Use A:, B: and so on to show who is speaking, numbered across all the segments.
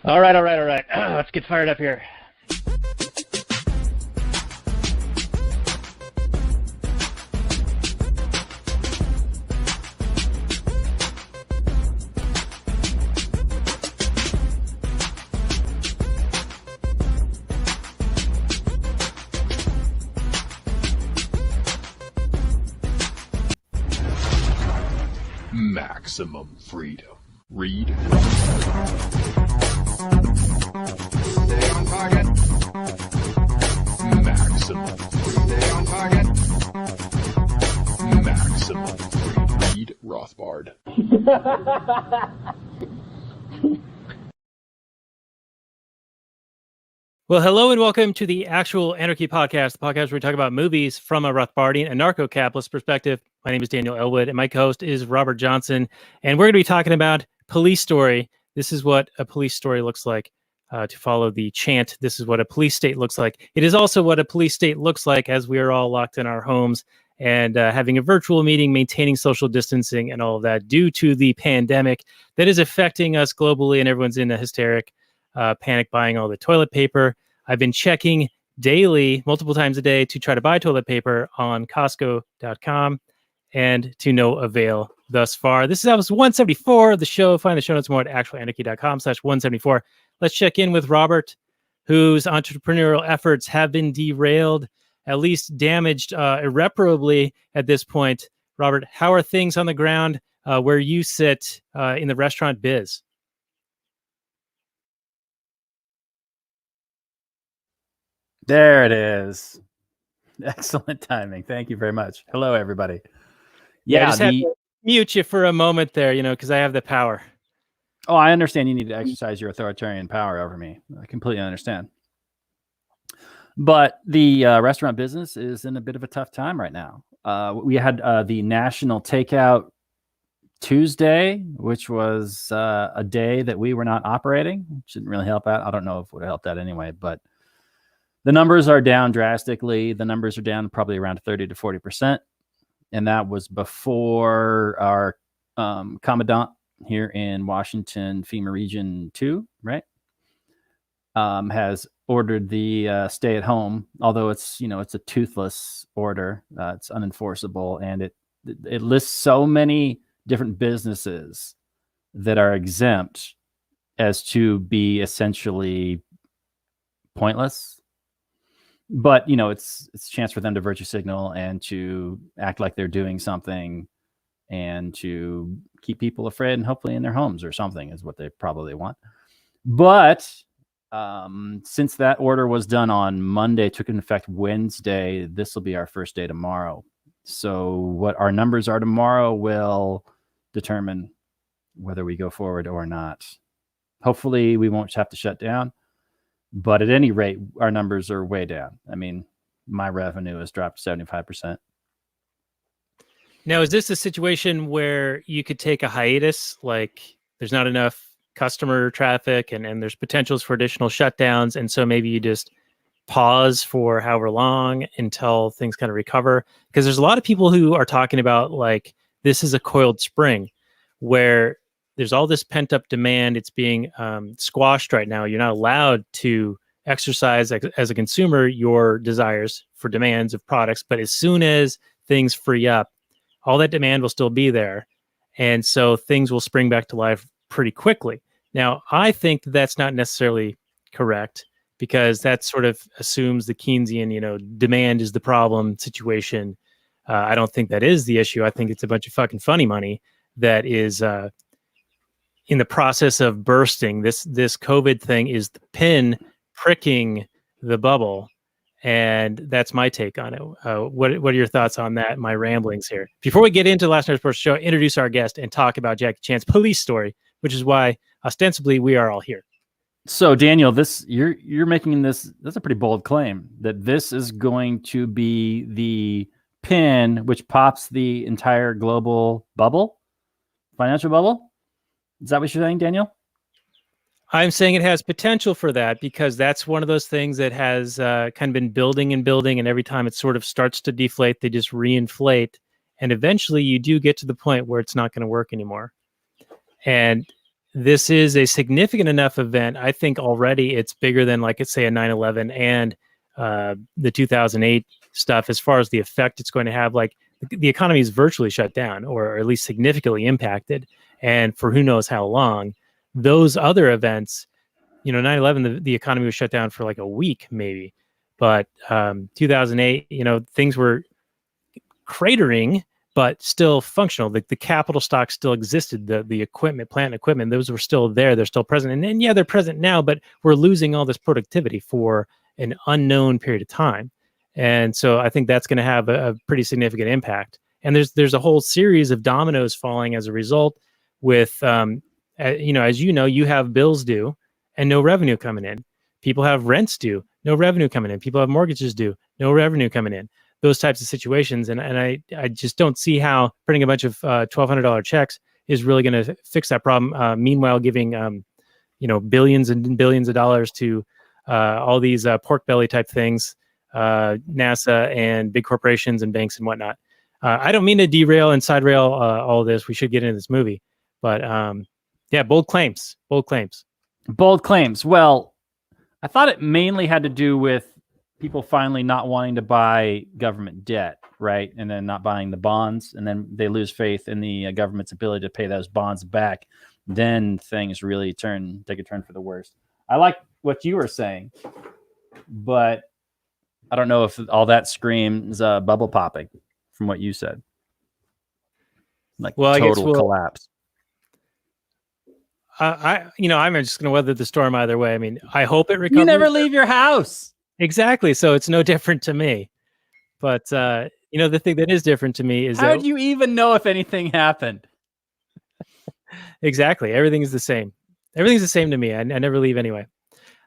A: All right, all right, all right. Let's get fired up here.
B: Maximum freedom. Read.
C: Stay on target.
B: Maximum freedom.
C: Stay on target.
B: Maximum freedom. Read Rothbard.
D: Well, hello and welcome to the Actual Anarchy Podcast, the podcast where we talk about movies from a Rothbardian, Anarcho-Capitalist perspective. My name is Daniel Elwood, and my co-host is Robert Johnson, and we're going to be talking about Police Story. This is what a police story looks like. To follow the chant, this is what a police state looks like. It is also what a police state looks like as we are all locked in our homes and having a virtual meeting, maintaining social distancing and all of that due to the pandemic that is affecting us globally, and everyone's in a hysteric panic buying all the toilet paper. I've been checking daily, multiple times a day, to try to buy toilet paper on Costco.com, and to no avail thus far. This is episode 174 of the show. Find the show notes more at actualanarchy.com/174. Let's check in with Robert, whose entrepreneurial efforts have been derailed, at least damaged irreparably at this point. Robert, how are things on the ground where you sit in the restaurant biz?
E: There it is. Excellent timing. Thank you very much. Hello, everybody.
D: I just had to mute you for a moment there, because I have the power.
E: Oh, I understand you need to exercise your authoritarian power over me. I completely understand. But the restaurant business is in a bit of a tough time right now. We had the National Takeout Tuesday, which was a day that we were not operating. Which didn't really help out. I don't know if it would have helped out anyway, but the numbers are down drastically. The numbers are down probably around 30 to 40%. And that was before our commandant here in Washington, FEMA Region 2, right? Has ordered the stay at home, although it's a toothless order. It's unenforceable. And it lists so many different businesses that are exempt as to be essentially pointless. But, it's a chance for them to virtue signal and to act like they're doing something and to keep people afraid and hopefully in their homes or something is what they probably want. But since that order was done on Monday, took into effect Wednesday, this will be our first day tomorrow. So what our numbers are tomorrow will determine whether we go forward or not. Hopefully we won't have to shut down. But at any rate, our numbers are way down. I mean, my revenue has dropped 75%.
D: Now, is this a situation where you could take a hiatus, like there's not enough customer traffic and there's potentials for additional shutdowns, and so maybe you just pause for however long until things kind of recover? Because there's a lot of people who are talking about like this is a coiled spring where there's all this pent-up demand. It's being squashed right now. You're not allowed to exercise as a consumer your desires for demands of products. But as soon as things free up, all that demand will still be there. And so things will spring back to life pretty quickly. Now, I think that's not necessarily correct because that sort of assumes the Keynesian, demand is the problem situation. I don't think that is the issue. I think it's a bunch of fucking funny money that is in the process of bursting. This COVID thing is the pin pricking the bubble, and that's my take on it. What are your thoughts on that? My ramblings here. Before we get into last night's first show, introduce our guest and talk about Jackie Chan's Police Story, which is why ostensibly we are all here.
E: So Daniel, you're making this. That's a pretty bold claim that this is going to be the pin which pops the entire global bubble, financial bubble. Is that what you're saying, Daniel?
D: I'm saying it has potential for that because that's one of those things that has kind of been building and building, and every time it sort of starts to deflate, they just reinflate, and eventually you do get to the point where it's not going to work anymore. And this is a significant enough event. I think already it's bigger than, like, let's say a 9/11 and the 2008 stuff as far as the effect it's going to have. Like, the economy is virtually shut down, or at least significantly impacted, and for who knows how long. Those other events, 9/11, the economy was shut down for like a week maybe, but 2008, things were cratering, but still functional. The capital stock still existed. The equipment, plant equipment, those were still there. They're still present. And yeah, they're present now, but we're losing all this productivity for an unknown period of time. And so I think that's going to have a pretty significant impact. And there's a whole series of dominoes falling as a result with, as you have bills due and no revenue coming in. People have rents due, no revenue coming in. People have mortgages due, no revenue coming in. Those types of situations. And I just don't see how printing a bunch of $1,200 checks is really going to fix that problem. Meanwhile, giving, billions and billions of dollars to all these pork belly type things, NASA and big corporations and banks and whatnot. I don't mean to derail and side rail all of this. We should get into this movie. But yeah, bold claims. Bold claims.
E: Bold claims. Well, I thought it mainly had to do with people finally not wanting to buy government debt, right? And then not buying the bonds. And then they lose faith in the government's ability to pay those bonds back. Then things really take a turn for the worst. I like what you were saying, but I don't know if all that screams bubble popping from what you said. Like, well, total collapse.
D: I'm just going to weather the storm either way. I mean, I hope it recovers.
E: You never leave your house.
D: Exactly. So it's no different to me. But, the thing that is different to me is
E: how do you even know if anything happened?
D: Exactly. Everything is the same. Everything's the same to me. I never leave anyway.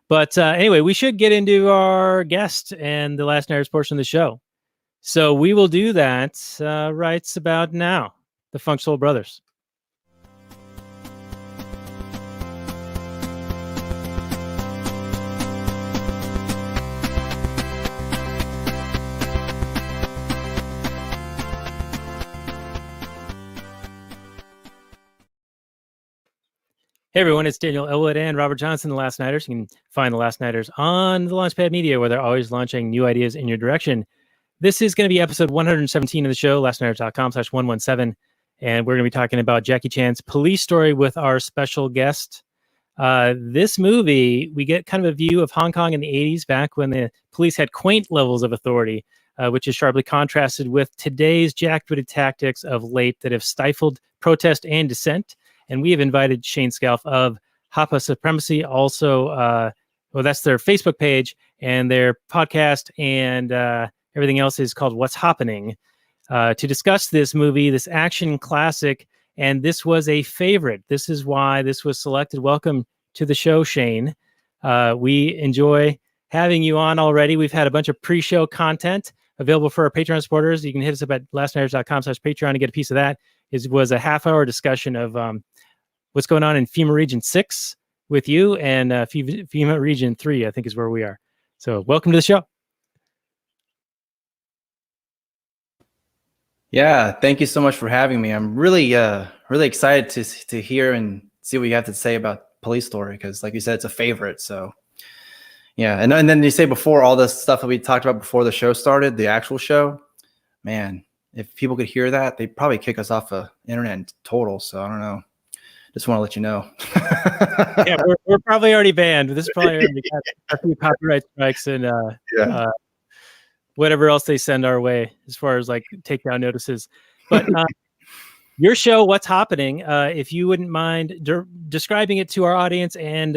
D: But anyway, we should get into our guest and the last narrative portion of the show. So we will do that right about now. The Funk Soul Brothers. Hey everyone, it's Daniel Elwood and Robert Johnson, The Last Nighters. You can find The Last Nighters on the Launchpad Media, where they're always launching new ideas in your direction. This is going to be episode 117 of the show, lastnighters.com/117. And we're going to be talking about Jackie Chan's Police Story with our special guest. This movie, we get kind of a view of Hong Kong in the 80s, back when the police had quaint levels of authority, which is sharply contrasted with today's jackbooted tactics of late that have stifled protest and dissent. And we have invited Shaine Scalph of HAPA Supremacy, also, that's their Facebook page, and their podcast and everything else is called What's HAPAning, to discuss this movie, this action classic. And this was a favorite. This is why this was selected. Welcome to the show, Shaine. We enjoy having you on already. We've had a bunch of pre-show content available for our Patreon supporters. You can hit us up at lastnighters.com/Patreon to get a piece of that. It was a half-hour discussion of what's going on in FEMA Region 6 with you, and FEMA Region 3, I think, is where we are. So welcome to the show.
F: Yeah, thank you so much for having me. I'm really excited to hear and see what you have to say about Police Story, because like you said, it's a favorite. So yeah, and then you say before all this stuff that we talked about before the show started, the actual show, man, if people could hear that, they'd probably kick us off the internet in total. So I don't know. Just want to let you know.
D: Yeah, we're probably already banned. This is probably already got a few copyright strikes and whatever else they send our way as far as like takedown notices. But your show, What's HAPAning, if you wouldn't mind describing it to our audience and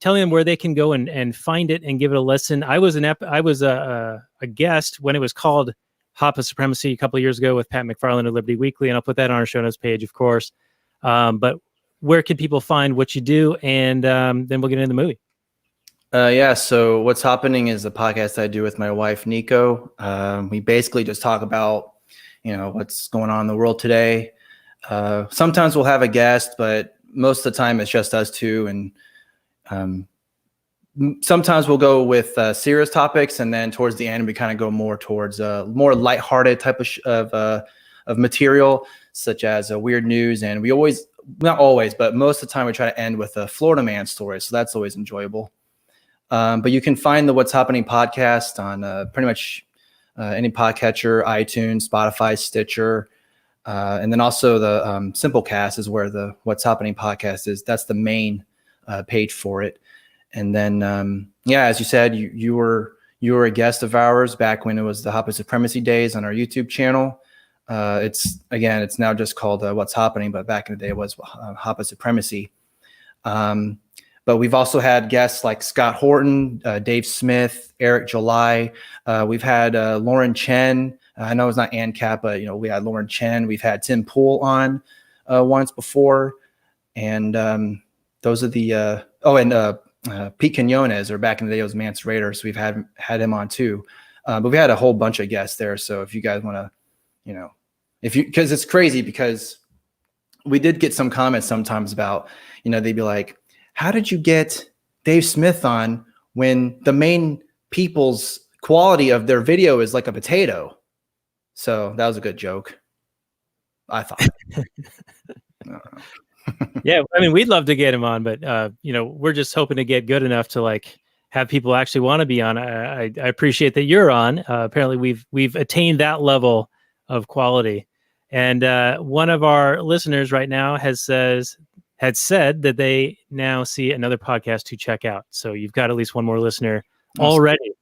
D: telling them where they can go and find it and give it a listen. I was a guest when it was called HAPA Supremacy a couple of years ago with Pat McFarland of Liberty Weekly, and I'll put that on our show notes page, of course. But where can people find what you do? And then we'll get into the movie.
F: Yeah, so What's HAPAning is a podcast I do with my wife, Nico. We basically just talk about, what's going on in the world today. Sometimes we'll have a guest, but most of the time it's just us two. And sometimes we'll go with serious topics, and then towards the end we kind of go more towards more lighthearted type of material, such as weird news. And we always not always, but most of the time we try to end with a Florida man story. So that's always enjoyable. But you can find the What's Happening podcast on pretty much any podcatcher, iTunes, Spotify, Stitcher. And then also the Simplecast is where the What's Happening podcast is. That's the main page for it. And then, as you said, you were a guest of ours back when it was the HAPA Supremacy days on our YouTube channel. It's now just called What's Happening, but back in the day it was HAPA Supremacy. But we've also had guests like Scott Horton, Dave Smith, Eric July. We've had Lauren Chen. I know it's not ANCAP, but we had Lauren Chen. We've had Tim Poole on once before, and those are the Pete Quinones, or back in the day it was Mance Raider. So we've had him on too. But we had a whole bunch of guests there. So if you guys want to, because it's crazy, because we did get some comments sometimes about, they'd be like, how did you get Dave Smith on when the main people's quality of their video is like a potato? So that was a good joke, I thought. I don't know.
D: Yeah, I mean, we'd love to get him on, but we're just hoping to get good enough to like have people actually want to be on. I appreciate that you're on. Apparently, we've attained that level of quality, and one of our listeners right now had said that they now see another podcast to check out. So you've got at least one more listener already.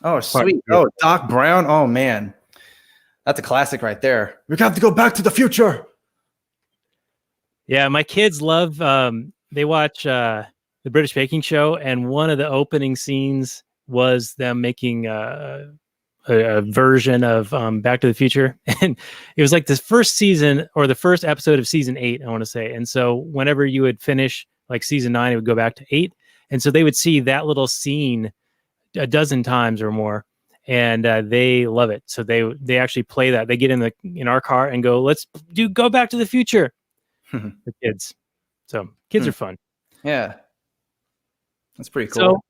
F: Oh, sweet. Oh, Doc Brown. Oh man, that's a classic right there. We have to go back to the future.
D: Yeah, my kids love, they watch the British Baking Show, and one of the opening scenes was them making a version of Back to the Future. And it was like this first season, or the first episode of season 8, I want to say. And so whenever you would finish like season 9, it would go back to 8. And so they would see that little scene a dozen times or more. And they love it. So they actually play that. They get in our car and go, let's go Back to the Future. The kids. So kids are fun.
F: Yeah. That's pretty cool.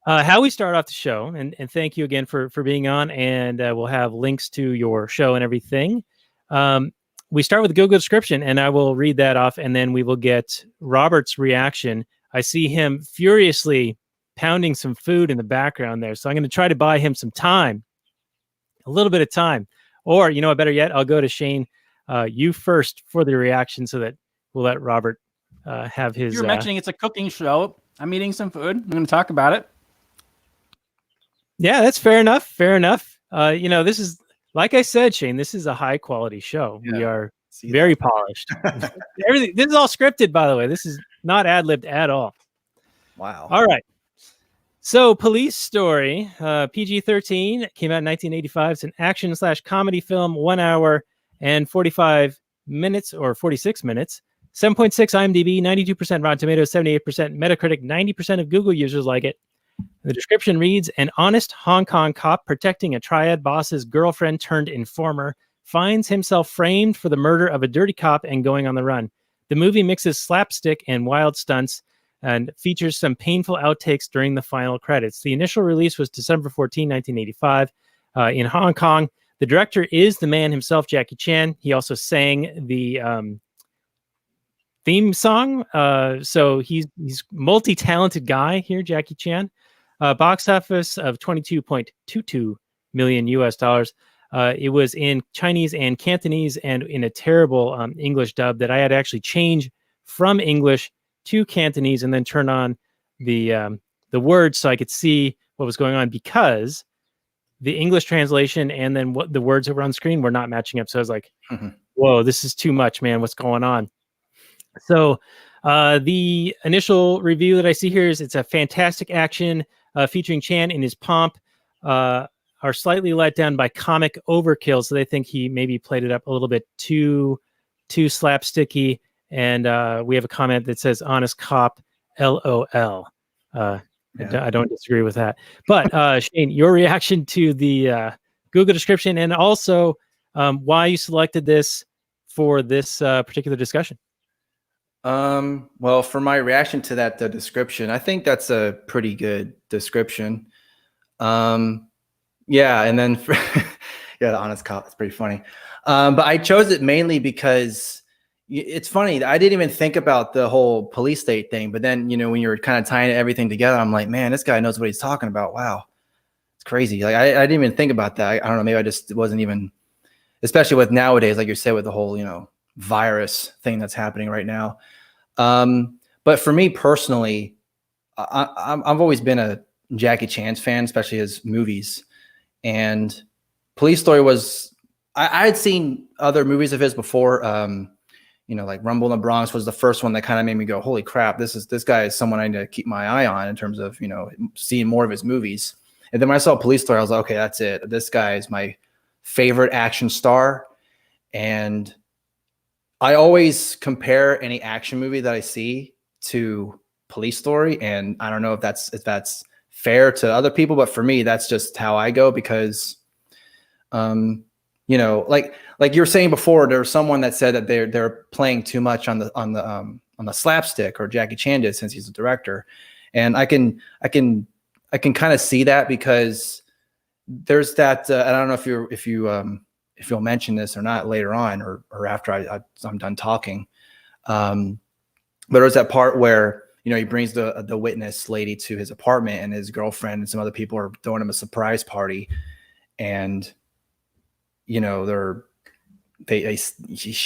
D: So how we start off the show, and thank you again for being on, and we'll have links to your show and everything. We start with the Google description, and I will read that off, and then we will get Robert's reaction. I see him furiously pounding some food in the background there, so I'm going to try to buy him some time, a little bit of time. Or, better yet, I'll go to Shaine. You first for the reaction, so that we'll let Robert have his.
E: You're mentioning it's a cooking show. I'm eating some food. I'm going to talk about it.
D: Yeah, that's fair enough. Fair enough. This is, like I said, Shaine, this is a high quality show. Yeah, we are very polished. Everything. This is all scripted, by the way. This is not ad-libbed at all.
F: Wow.
D: All right. So, Police Story, PG-13, came out in 1985. It's an action/comedy film, 1 hour and 45 minutes, or 46 minutes. 7.6 IMDb, 92% Rotten Tomatoes, 78% Metacritic, 90% of Google users like it. The description reads, an honest Hong Kong cop protecting a Triad boss's girlfriend turned informer finds himself framed for the murder of a dirty cop and going on the run. The movie mixes slapstick and wild stunts and features some painful outtakes during the final credits. The initial release was December 14, 1985 in Hong Kong. The director is the man himself, Jackie Chan. He also sang the theme song. So he's multi-talented guy here, Jackie Chan. Box office of $22.22 million US dollars. It was in Chinese and Cantonese and in a terrible English dub that I had to actually change from English to Cantonese and then turn on the words so I could see what was going on, because the English translation and then what the words that were on screen were not matching up. So I was like, whoa, this is too much, man. What's going on? So the initial review that I see here is it's a fantastic action featuring Chan in his pomp, are slightly let down by comic overkill. So they think he maybe played it up a little bit too slapsticky. And we have a comment that says honest cop, LOL. I don't disagree with that. But Shaine, your reaction to the Google description, and also why you selected this for this particular discussion.
F: Well, for my reaction to that, the description, I think that's a pretty good description. Yeah, and then for the honest cop, it's pretty funny. But I chose it mainly because, it's funny. I didn't even think about the whole police state thing, but then, when you're kind of tying everything together, I'm like, man, this guy knows what he's talking about. Wow. It's crazy. Like, I didn't even think about that. I don't know. Maybe I just wasn't even, especially with nowadays, like you said, with the whole, virus thing that's happening right now. But for me personally, I've always been a Jackie Chan's fan, especially his movies. And Police Story was, I had seen other movies of his before. Like Rumble in the Bronx was the first one that kind of made me go, holy crap, this guy is someone I need to keep my eye on in terms of, seeing more of his movies. And then when I saw Police Story, I was like, okay, that's it. This guy is my favorite action star. And I always compare any action movie that I see to Police Story. And I don't know if that's fair to other people, but for me, that's just how I go because, like you were saying before, there was someone that said that they're playing too much on the slapstick, or Jackie Chan did, since he's a director. And I can kind of see that because there's that, I don't know if you'll mention this or not later on, or after I'm done talking. But there's that part where, he brings the witness lady to his apartment, and his girlfriend and some other people are throwing him a surprise party. And, she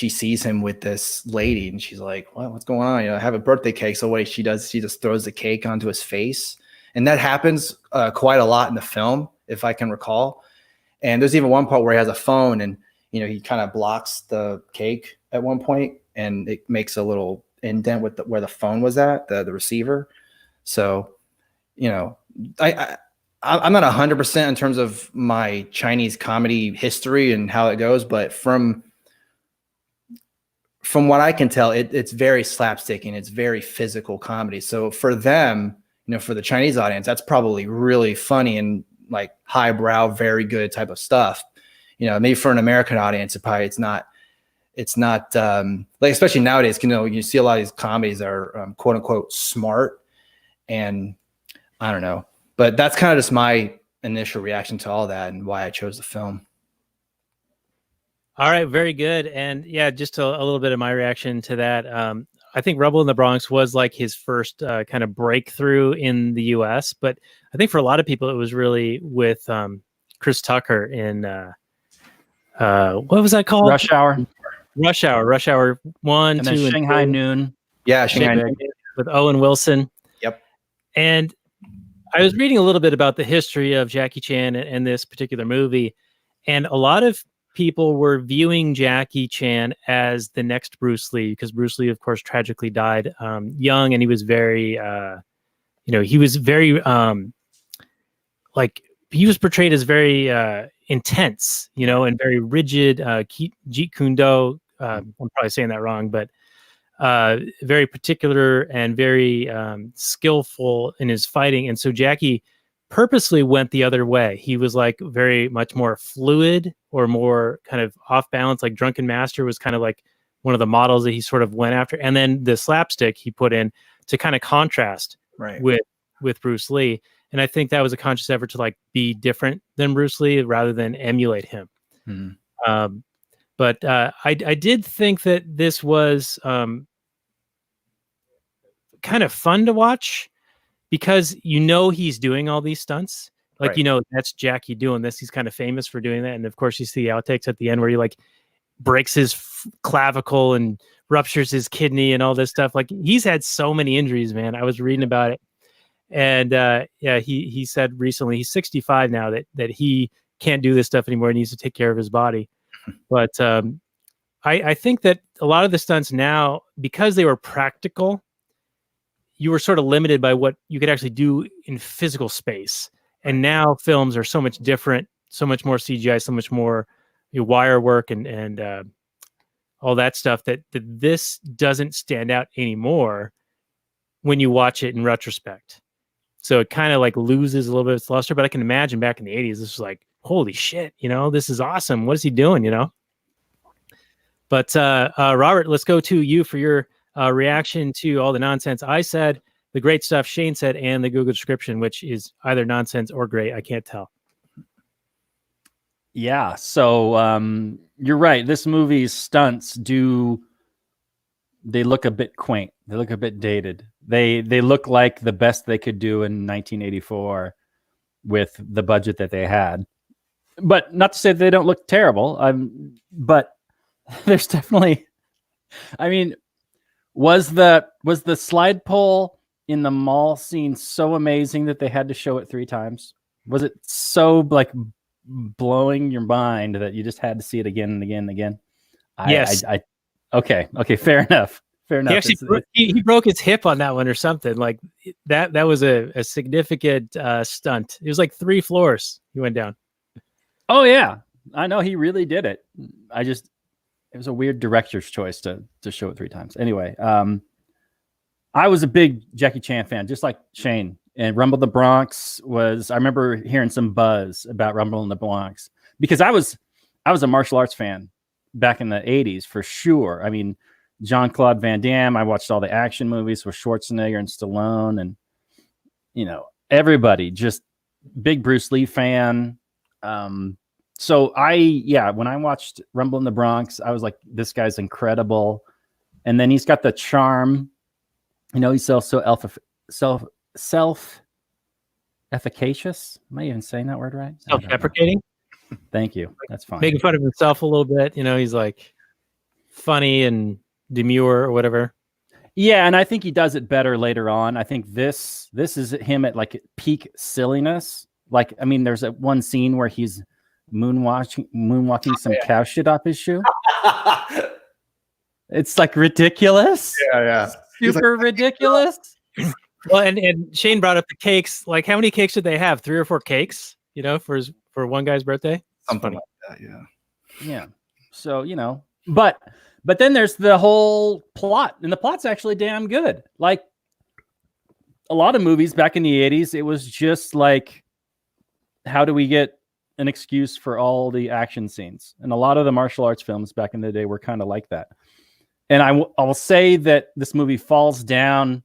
F: sees him with this lady, and she's like, what's going on? I have a birthday cake. So what she does, she just throws the cake onto his face. And that happens quite a lot in the film, if I can recall. And there's even one part where he has a phone, and, he kind of blocks the cake at one point, and it makes a little indent with where the phone was at, the receiver. So, I'm not 100% in terms of my Chinese comedy history and how it goes, but from what I can tell, it's very slapstick and it's very physical comedy. So for them, for the Chinese audience, that's probably really funny and like highbrow, very good type of stuff. Maybe for an American audience, it's not like, especially nowadays, you see a lot of these comedies are quote unquote smart, and I don't know. But that's kind of just my initial reaction to all that and why I chose the film.
D: All right, very good. And yeah, just a little bit of my reaction to that. I think Rumble in the Bronx was like his first kind of breakthrough in the U.S. But I think for a lot of people, it was really with Chris Tucker in what was that called?
E: Rush Hour
D: 1,
E: and
D: 2,
E: then
D: and
E: Shanghai
D: 3.
E: Noon.
F: Yeah, Shanghai Noon.
D: With Owen Wilson.
F: Yep.
D: And I was reading a little bit about the history of Jackie Chan and this particular movie, and a lot of people were viewing Jackie Chan as the next Bruce Lee, because Bruce Lee, of course, tragically died young, and he was very, he was very, he was portrayed as very intense, and very rigid. Jeet Kune Do, I'm probably saying that wrong, but very particular and very skillful in his fighting. And so Jackie purposely went the other way. He was like very much more fluid, or more kind of off balance. Like Drunken Master was kind of like one of the models that he sort of went after. And then the slapstick he put in to kind of contrast with Bruce Lee. And I think that was a conscious effort to like be different than Bruce Lee rather than emulate him. Mm-hmm. But I did think that this was kind of fun to watch, because he's doing all these stunts. Like, that's Jackie doing this. He's kind of famous for doing that. And of course, you see the outtakes at the end where he like breaks his clavicle and ruptures his kidney and all this stuff. Like, he's had so many injuries, man. I was reading about it. And he said recently, he's 65 now, that he can't do this stuff anymore. He needs to take care of his body. But I think that a lot of the stunts now, because they were practical, you were sort of limited by what you could actually do in physical space. And now films are so much different, so much more CGI, so much more wire work and all that stuff, that this doesn't stand out anymore when you watch it in retrospect. So it kind of like loses a little bit of its luster. But I can imagine back in the 80s, this was like, holy shit, this is awesome. What is he doing, But Robert, let's go to you for your reaction to all the nonsense I said, the great stuff Shaine said, and the Google description, which is either nonsense or great. I can't tell.
E: Yeah, so you're right. This movie's stunts do they look a bit quaint. They look a bit dated. They look like the best they could do in 1984 with the budget that they had. But not to say that they don't look terrible. But there's definitely, I mean, was the slide pole in the mall scene so amazing that they had to show it 3 times? Was it so like blowing your mind that you just had to see it again and again and again?
D: Yes.
E: Okay. Fair enough.
D: He actually he broke his hip on that one or something like that. That was a significant stunt. It was like 3 floors he went down.
E: Oh yeah, I know he really did it. It was a weird director's choice to show it 3 times. Anyway, I was a big Jackie Chan fan, just like Shaine. And Rumble in the Bronx I remember hearing some buzz about Rumble in the Bronx because I was a martial arts fan back in the 80s for sure. I mean, Jean-Claude Van Damme, I watched all the action movies with Schwarzenegger and Stallone and, everybody, just big Bruce Lee fan. So when I watched Rumble in the Bronx, I was like, this guy's incredible. And then he's got the charm, he's so self-efficacious. Am I even saying that word right?
D: Self-deprecating.
E: Thank you. That's fine.
D: Making fun of himself a little bit. He's like funny and demure or whatever.
E: Yeah, and I think he does it better later on. I think this is him at like peak silliness. Like, I mean, there's one scene where he's moonwalking some cow shit off his shoe. It's like ridiculous.
F: Yeah.
E: Super ridiculous.
D: Well, and Shaine brought up the cakes. Like, how many cakes did they have? 3 or 4 cakes, for one guy's birthday?
F: Something like that, yeah.
E: Yeah. So, but then there's the whole plot, and the plot's actually damn good. Like a lot of movies back in the 80s, it was just like, how do we get an excuse for all the action scenes? And a lot of the martial arts films back in the day were kind of like that. And I will say that this movie falls down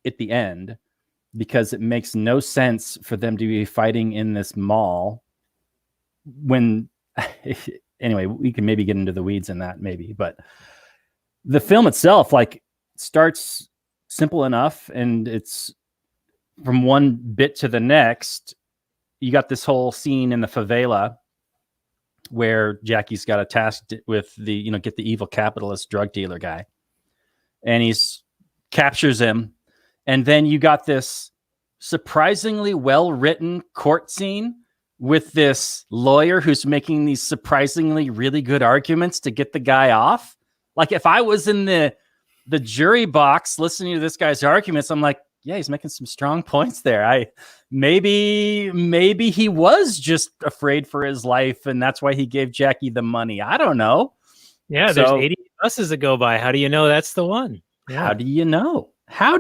E: at the end because it makes no sense for them to be fighting in this mall when anyway, we can maybe get into the weeds in that maybe, but the film itself like starts simple enough and it's from one bit to the next. You got this whole scene in the favela where Jackie's got a task with get the evil capitalist drug dealer guy, and he's captures him. And then you got this surprisingly well-written court scene with this lawyer who's making these surprisingly really good arguments to get the guy off. Like if I was in the jury box listening to this guy's arguments, I'm like, yeah, he's making some strong points there. Maybe he was just afraid for his life and that's why he gave Jackie the money. I don't know.
D: Yeah, there's 80 buses that go by. How do you know that's the one? Yeah.
E: How do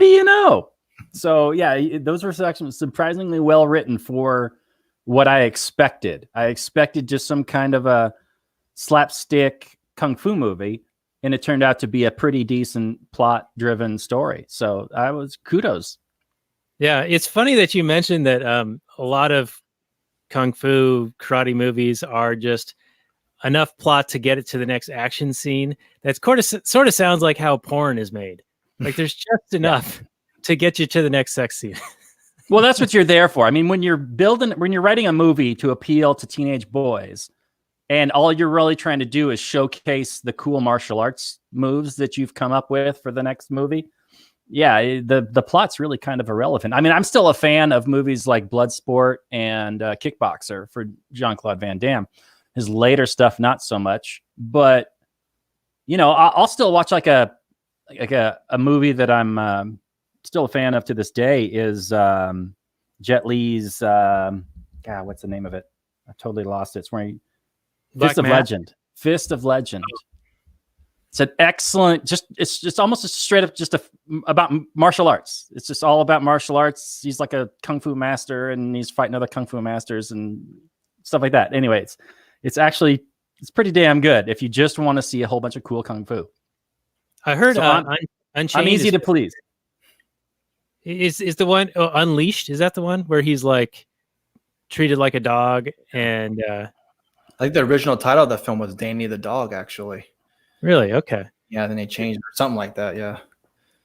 E: you know? So yeah, those were sections surprisingly well written for what I expected. I expected just some kind of a slapstick kung fu movie, and it turned out to be a pretty decent plot-driven story. So I was kudos.
D: Yeah, it's funny that you mentioned that a lot of kung fu karate movies are just enough plot to get it to the next action scene. That's sort of sounds like how porn is made. Like there's just enough to get you to the next sex scene.
E: Well, that's what you're there for. I mean, when you're writing a movie to appeal to teenage boys, and all you're really trying to do is showcase the cool martial arts moves that you've come up with for the next movie. Yeah, the plot's really kind of irrelevant. I mean, I'm still a fan of movies like Bloodsport and Kickboxer for Jean-Claude Van Damme. His later stuff, not so much. But I'll still watch like a movie that I'm still a fan of to this day is Jet Li's. What's the name of it? I totally lost it. It's where Fist of Legend. Fist of Legend. It's an excellent. It's just almost straight up about martial arts. It's just all about martial arts. He's like a kung fu master, and he's fighting other kung fu masters and stuff like that. Anyway, it's pretty damn good if you just want to see a whole bunch of cool kung fu.
D: I heard
E: Unchained. I'm easy to please.
D: Is the one Unleashed? Is that the one where he's like treated like a dog? And
F: I think the original title of the film was Danny the Dog, actually.
D: Really? Okay.
F: Yeah, then they changed or something like that. Yeah.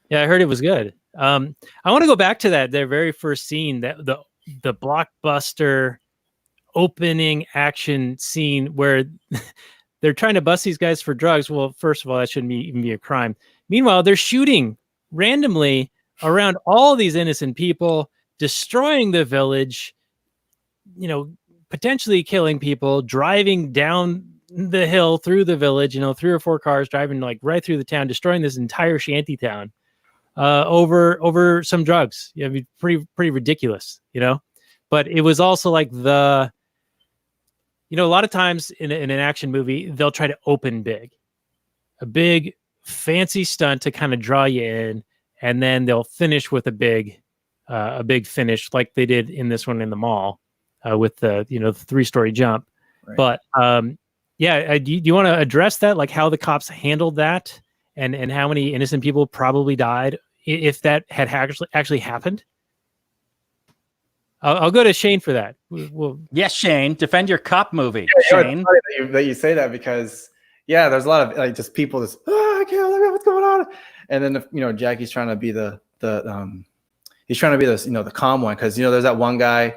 D: Yeah, I heard it was good. I want to go back to their very first scene, that the blockbuster opening action scene where they're trying to bust these guys for drugs. Well, first of all, that shouldn't even be a crime. Meanwhile, they're shooting randomly around all these innocent people, destroying the village, potentially killing people, driving down the hill through the village, 3 or 4 cars driving like right through the town, destroying this entire shanty town over some drugs. I mean, pretty ridiculous, but it was also like a lot of times in an action movie, they'll try to open big, a big fancy stunt to kind of draw you in, and then they'll finish with a big finish like they did in this one in the mall with the 3-story jump. Right. But do you want to address that, like how the cops handled that, and how many innocent people probably died if that had actually happened? I'll go to Shaine for that.
E: Yes, Shaine, defend your cop movie.
F: Yeah,
E: Shaine,
F: it's funny that you say that because there's a lot of like just people just I can't look at what's going on, and then Jackie's trying to be the the calm one because there's that one guy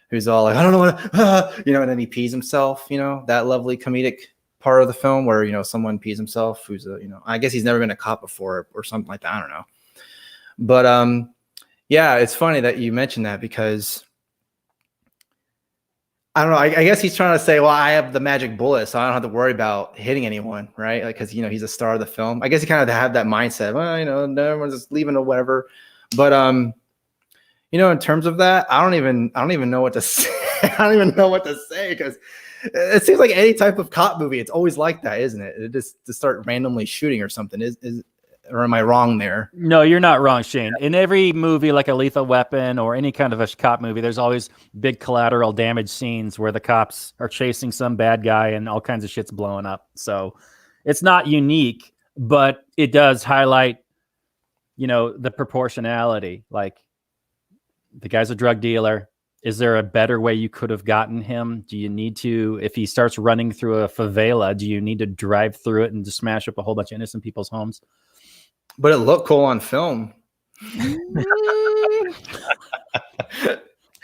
F: who's all like I don't know what and then he pees himself. That lovely comedic part of the film where someone pees himself who's I guess he's never been a cop before or something like that. I don't know, but it's funny that you mentioned that because I don't know. I guess he's trying to say, well, I have the magic bullet, so I don't have to worry about hitting anyone, right? Like, because he's a star of the film. I guess he kind of have that mindset. Well, everyone's just leaving or whatever. But in terms of that, I don't even know what to say. I don't even know what to say because it seems like any type of cop movie, it's always like that, isn't it? It just to start randomly shooting or something. Or am I wrong there?
E: No, you're not wrong, Shaine. In every movie, like a Lethal Weapon or any kind of a cop movie, there's always big collateral damage scenes where the cops are chasing some bad guy and all kinds of shit's blowing up. So it's not unique, but it does highlight, the proportionality. Like, the guy's a drug dealer. Is there a better way you could have gotten him? Do you need to, if he starts running through a favela, do you need to drive through it and just smash up a whole bunch of innocent people's homes?
F: But it looked cool on film.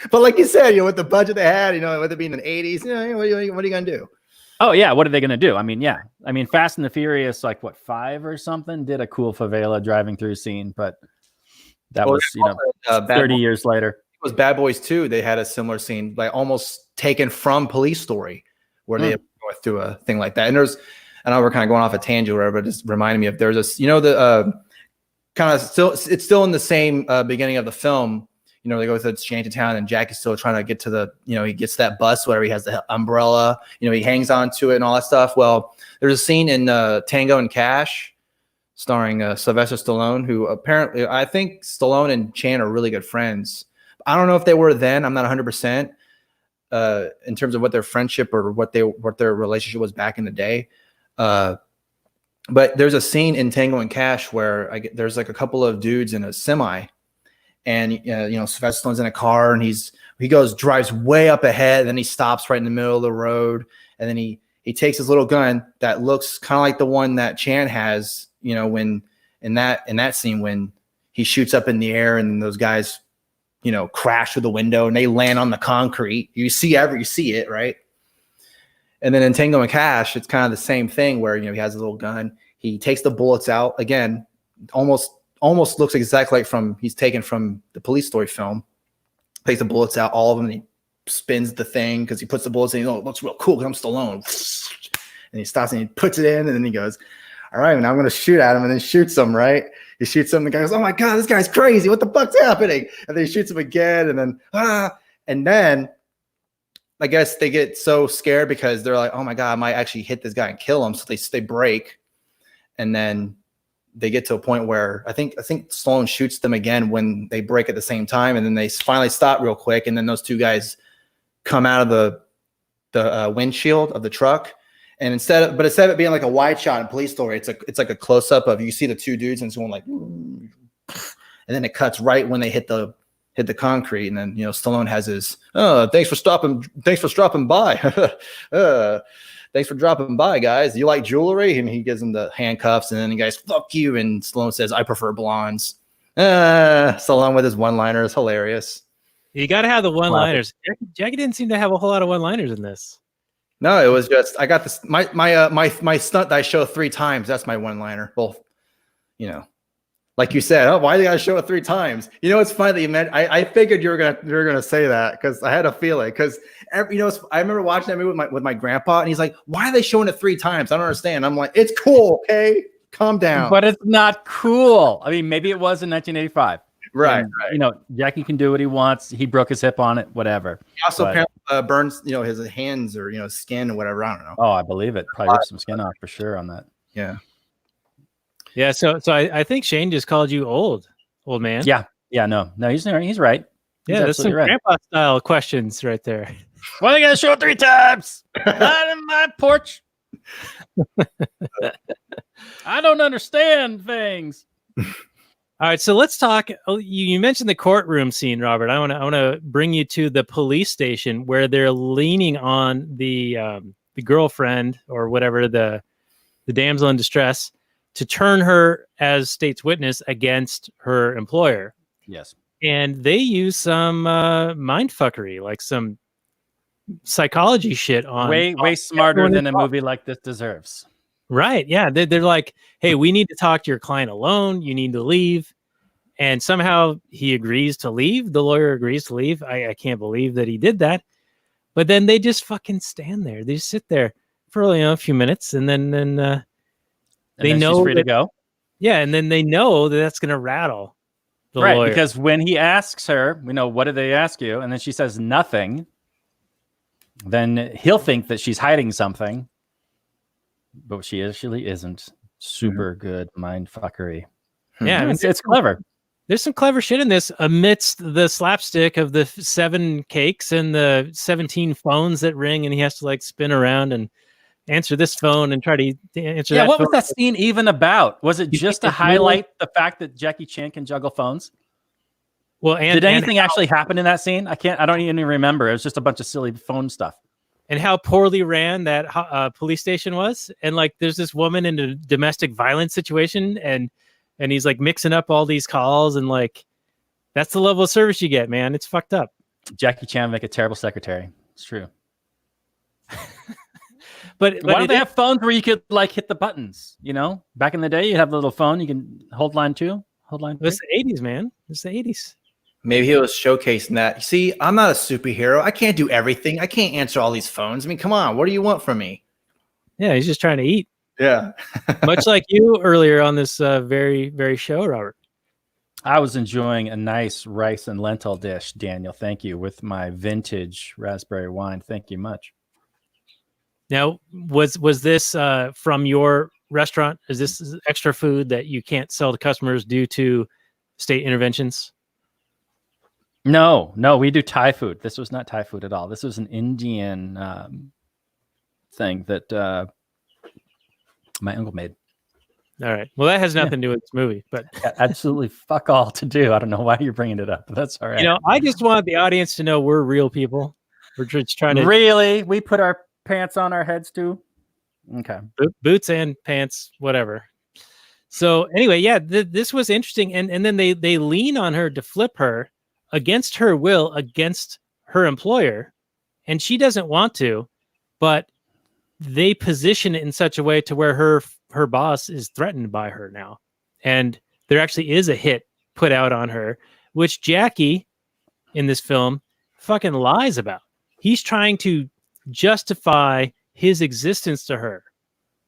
F: But like you said, with the budget they had, with it being in the 80s, what are you going to do?
E: Oh, yeah. What are they going to do? I mean, yeah. I mean, Fast and the Furious, 5 or something, did a cool favela driving through scene, but that was, 30 years later.
F: It was Bad Boys 2. They had a similar scene, like almost taken from Police Story, where they go through a thing like that. And I know we're kind of going off a tangent or whatever, but it just reminded me of there's this, the kind of it's still in the same beginning of the film. They go to the shanty town and Jack is still trying to get to the, he gets that bus where he has the umbrella, he hangs on to it and all that stuff. Well, there's a scene in Tango and Cash starring Sylvester Stallone, who apparently, I think Stallone and Chan are really good friends. I don't know if they were then. I'm not 100% in terms of what their friendship or what their relationship was back in the day. But there's a scene in Tango and Cash where there's like a couple of dudes in a semi, and Sylvester Stallone's in a car, and he drives way up ahead, then he stops right in the middle of the road, and then he takes his little gun that looks kind of like the one that Chan has, when in that scene when he shoots up in the air and those guys, crash through the window and they land on the concrete. You see it, right? And then in Tango and Cash, it's kind of the same thing where, he has a little gun. He takes the bullets out. Again, almost looks exactly like he's taken from the Police Story film. Takes the bullets out, all of them, and he spins the thing because he puts the bullets in. It looks real cool because I'm Stallone. And he stops and he puts it in, and then he goes, all right, now I'm going to shoot at him, and then shoots him, right? He shoots him, the guy goes, oh my God, this guy's crazy. What the fuck's happening? And then he shoots him again, and then I guess they get so scared because they're like, oh my God, I might actually hit this guy and kill him. So they break. And then they get to a point where I think Stallone shoots them again when they break at the same time. And then they finally stop real quick. And then those two guys come out of the windshield of the truck. And instead of it being like a wide shot in Police Story, it's like a close up of, you see the two dudes and it's going like, and then it cuts right when they hit the concrete, and then Stallone has his thanks for stopping by thanks for dropping by, guys. You like jewelry? And he gives him the handcuffs, and then he goes, fuck you. And Sloan says, I prefer blondes. So along with his one-liner is hilarious.
D: You got to have the one-liners. Jackie didn't seem to have a whole lot of one-liners in this.
F: No, it was just I got this my stunt that I show 3 times. That's my one-liner. Both, like you said. Oh, why do you gotta show it 3 times? It's funny that you meant. I figured you were gonna say that because I had a feeling. Because I remember watching that movie with my grandpa, and he's like, "Why are they showing it 3 times? I don't understand." I'm like, "It's cool, okay? Calm down."
E: But it's not cool. I mean, maybe it was in 1985.
F: Right.
E: And, Jackie can do what he wants. He broke his hip on it, whatever.
F: He also apparently burns, his hands or skin or whatever. I don't know.
E: Oh, I believe it. Probably ripped some skin off for sure on that.
F: Yeah.
D: Yeah. So I think Shaine just called you old man.
E: Yeah. Yeah. No, he's right.
D: Yeah, that's some grandpa style questions right there.
E: Why are they gonna show it 3 times? Not in my porch. I don't understand things.
D: All right, so let's talk. You mentioned the courtroom scene, Robert. I want to bring you to the police station where they're leaning on the girlfriend or whatever, the damsel in distress, to turn her as state's witness against her employer.
E: Yes,
D: and they use some mind fuckery, like some psychology shit on
E: way smarter than a movie like this deserves.
D: Right. Yeah. They're like, hey, we need to talk to your client alone. You need to leave. And somehow he agrees to leave. The lawyer agrees to leave. I can't believe that he did that. But then they just fucking stand there. They just sit there for a few minutes. And then they know
E: she's free to go.
D: Yeah. And then they know that that's going to rattle the lawyer.
E: Because when he asks her, what did they ask you? And then she says nothing. Then he'll think that she's hiding something. But she actually isn't. Super good mind fuckery.
D: Yeah,
E: it's clever.
D: There's some clever shit in this amidst the slapstick of the 7 cakes and the 17 phones that ring, and he has to spin around and answer this phone and try to answer that.
E: Yeah, what
D: phone.
E: was that scene even about? Was it just to highlight the fact that Jackie Chan can juggle phones?
D: Well,
E: did anything actually happen in that scene? I don't even remember. It was just a bunch of silly phone stuff.
D: And how poorly ran that police station was. And there's this woman in a domestic violence situation, and he's mixing up all these calls, and that's the level of service you get, man. It's fucked up.
E: Jackie Chan make a terrible secretary. It's true.
D: but
E: why don't they have phones where you could hit the buttons? Back in the day, you have a little phone. You can hold line 2, hold line 3.
D: It's the 80s, man. It's the 80s.
F: Maybe he was showcasing that. See, I'm not a superhero. I can't do everything. I can't answer all these phones. I mean, come on. What do you want from me?
D: Yeah, he's just trying to eat.
F: Yeah.
D: Much like you earlier on this very, very show, Robert.
E: I was enjoying a nice rice and lentil dish, Daniel. Thank you. With my vintage raspberry wine. Thank you much.
D: Now, was this from your restaurant? Is this extra food that you can't sell to customers due to state interventions?
E: No, we do Thai food. This was not Thai food at all. This was an Indian thing that my uncle made.
D: All right. Well, that has nothing to do with this movie, but
E: absolutely fuck all to do. I don't know why you're bringing it up, but that's all right.
D: I just want the audience to know we're real people. We're just trying to
E: really. We put our pants on our heads too. Okay,
D: boots and pants, whatever. So anyway, yeah, this was interesting, and then they lean on her to flip her against her will, against her employer, and she doesn't want to, but they position it in such a way to where her boss is threatened by her now, and there actually is a hit put out on her, which Jackie in this film fucking lies about. He's trying to justify his existence to her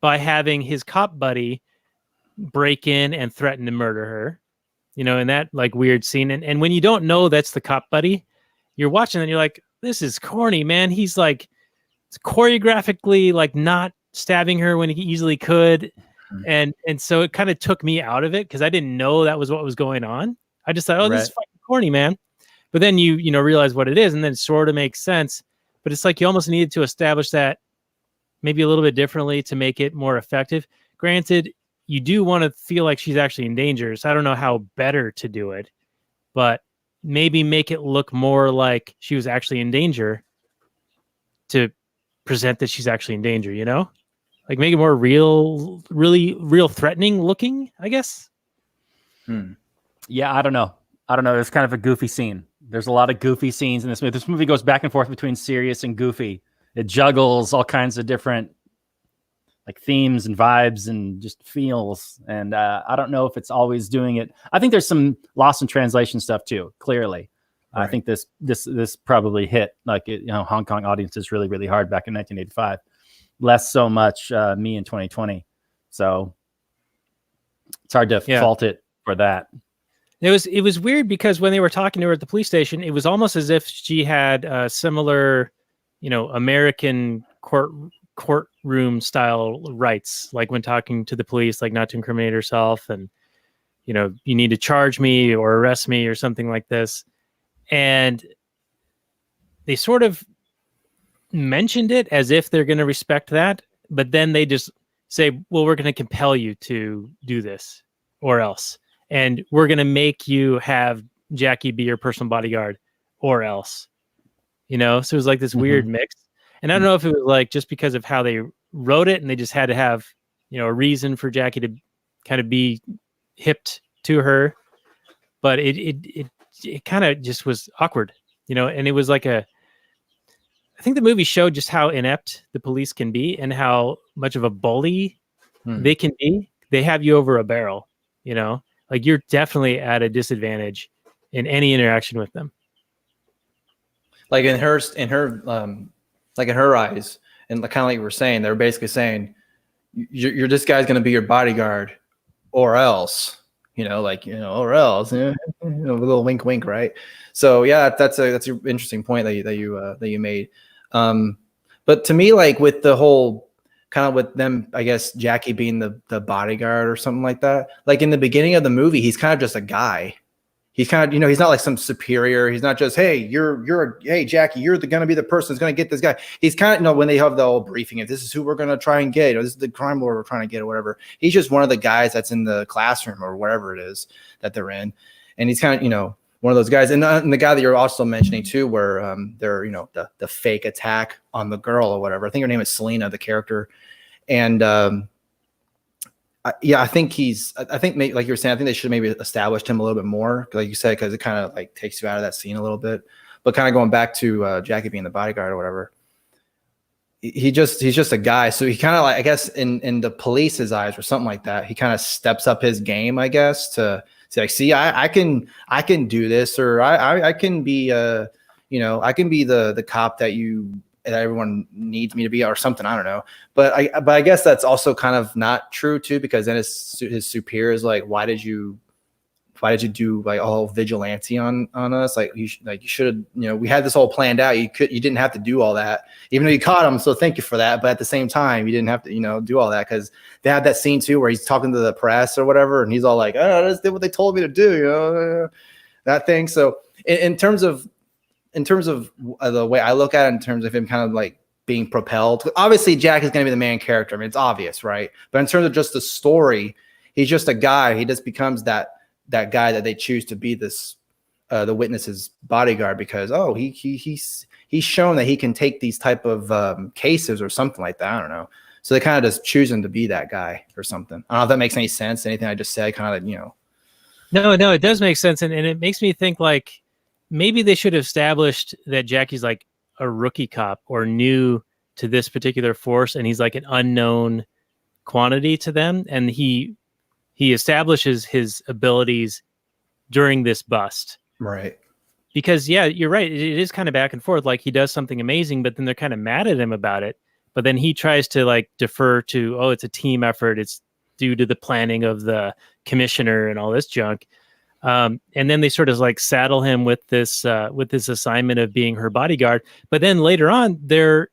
D: by having his cop buddy break in and threaten to murder her. In that weird scene. And when you don't know that's the cop buddy, you're watching and you're like, this is corny, man. He's choreographically not stabbing her when he easily could. And so it kind of took me out of it because I didn't know that was what was going on. I just thought, this is fucking corny, man. But then you realize what it is, and then it sort of makes sense. But it's you almost needed to establish that maybe a little bit differently to make it more effective. Granted, you do want to feel like she's actually in danger. So I don't know how better to do it, but maybe make it look more like she was actually in danger to present that she's actually in danger, you know? Like make it more real, really real threatening looking, I guess.
E: Yeah, I don't know. It's kind of a goofy scene. There's a lot of goofy scenes in this movie. This movie goes back and forth between serious and goofy. It juggles all kinds of different like themes and vibes and just feels. And I don't know if it's always doing it. I think there's some lost in translation stuff too. Clearly, right. I think this probably hit like Hong Kong audiences really, really hard back in 1985. Less so much me in 2020. So it's hard to fault it for that.
D: It was weird because when they were talking to her at the police station, it was almost as if she had similar, American courtroom style rights, like when talking to the police, like not to incriminate herself, and you need to charge me or arrest me or something like this. And they sort of mentioned it as if they're going to respect that, but then they just say, well, we're going to compel you to do this or else. And we're going to make you have Jackie be your personal bodyguard or else, so it was like this weird mix. And I don't know if it was like just because of how they wrote it and they just had to have, a reason for Jackie to kind of be hipped to her, but it kind of just was awkward, and it was like I think the movie showed just how inept the police can be and how much of a bully they can be. They have you over a barrel, like you're definitely at a disadvantage in any interaction with them.
F: Like in her eyes, and kind of like you were saying, they were basically saying, you're this guy's going to be your bodyguard or else, or else, a little wink, wink. Right. So yeah, that's an interesting point that you made. But to me, like with the whole kind of with them, I guess Jackie being the bodyguard or something like that. Like in the beginning of the movie, he's kind of just a guy. He's kind of, he's not like some superior. He's not just, hey, hey, Jackie, you're going to be the person who's going to get this guy. He's kind of, when they have the whole briefing, if this is who we're going to try and get, this is the crime lord we're trying to get or whatever. He's just one of the guys that's in the classroom or wherever it is that they're in. And he's kind of, one of those guys. And the guy that you're also mentioning too, where they're, the fake attack on the girl or whatever. I think her name is Selena, the character. And I think maybe, like you were saying, I think they should maybe established him a little bit more, like you said, because it kind of like takes you out of that scene a little bit. But kind of going back to Jackie being the bodyguard or whatever, he's just a guy. So he kind of like, I guess in the police's eyes or something like that, he kind of steps up his game, I guess, to say like, see, I can do this, or I can be I can be the cop that everyone needs me to be, or something. I don't know. But I guess that's also kind of not true too, because then his superior is like, why did you do like all vigilante on us? Like you should have, we had this all planned out. You didn't have to do all that, even though you caught him. So thank you for that. But at the same time, you didn't have to, do all that, because they had that scene too, where he's talking to the press or whatever. And he's all like, oh, I just did what they told me to do, that thing. So in terms of the way I look at it, in terms of him kind of like being propelled, obviously Jack is going to be the main character. I mean, it's obvious, right? But in terms of just the story, he's just a guy. He just becomes that guy that they choose to be this, the witness's bodyguard, because, he's shown that he can take these type of cases or something like that. I don't know. So they kind of just choose him to be that guy or something. I don't know if that makes any sense. Anything I just said, kind of,
D: No, it does make sense. And it makes me think like, maybe they should have established that Jackie's like a rookie cop or new to this particular force, and he's like an unknown quantity to them. And he establishes his abilities during this bust.
F: Right.
D: Because yeah, you're right. It is kind of back and forth. Like he does something amazing, but then they're kind of mad at him about it. But then he tries to like defer to, it's a team effort. It's due to the planning of the commissioner and all this junk. And then they sort of like saddle him with this assignment of being her bodyguard. But then later on, they're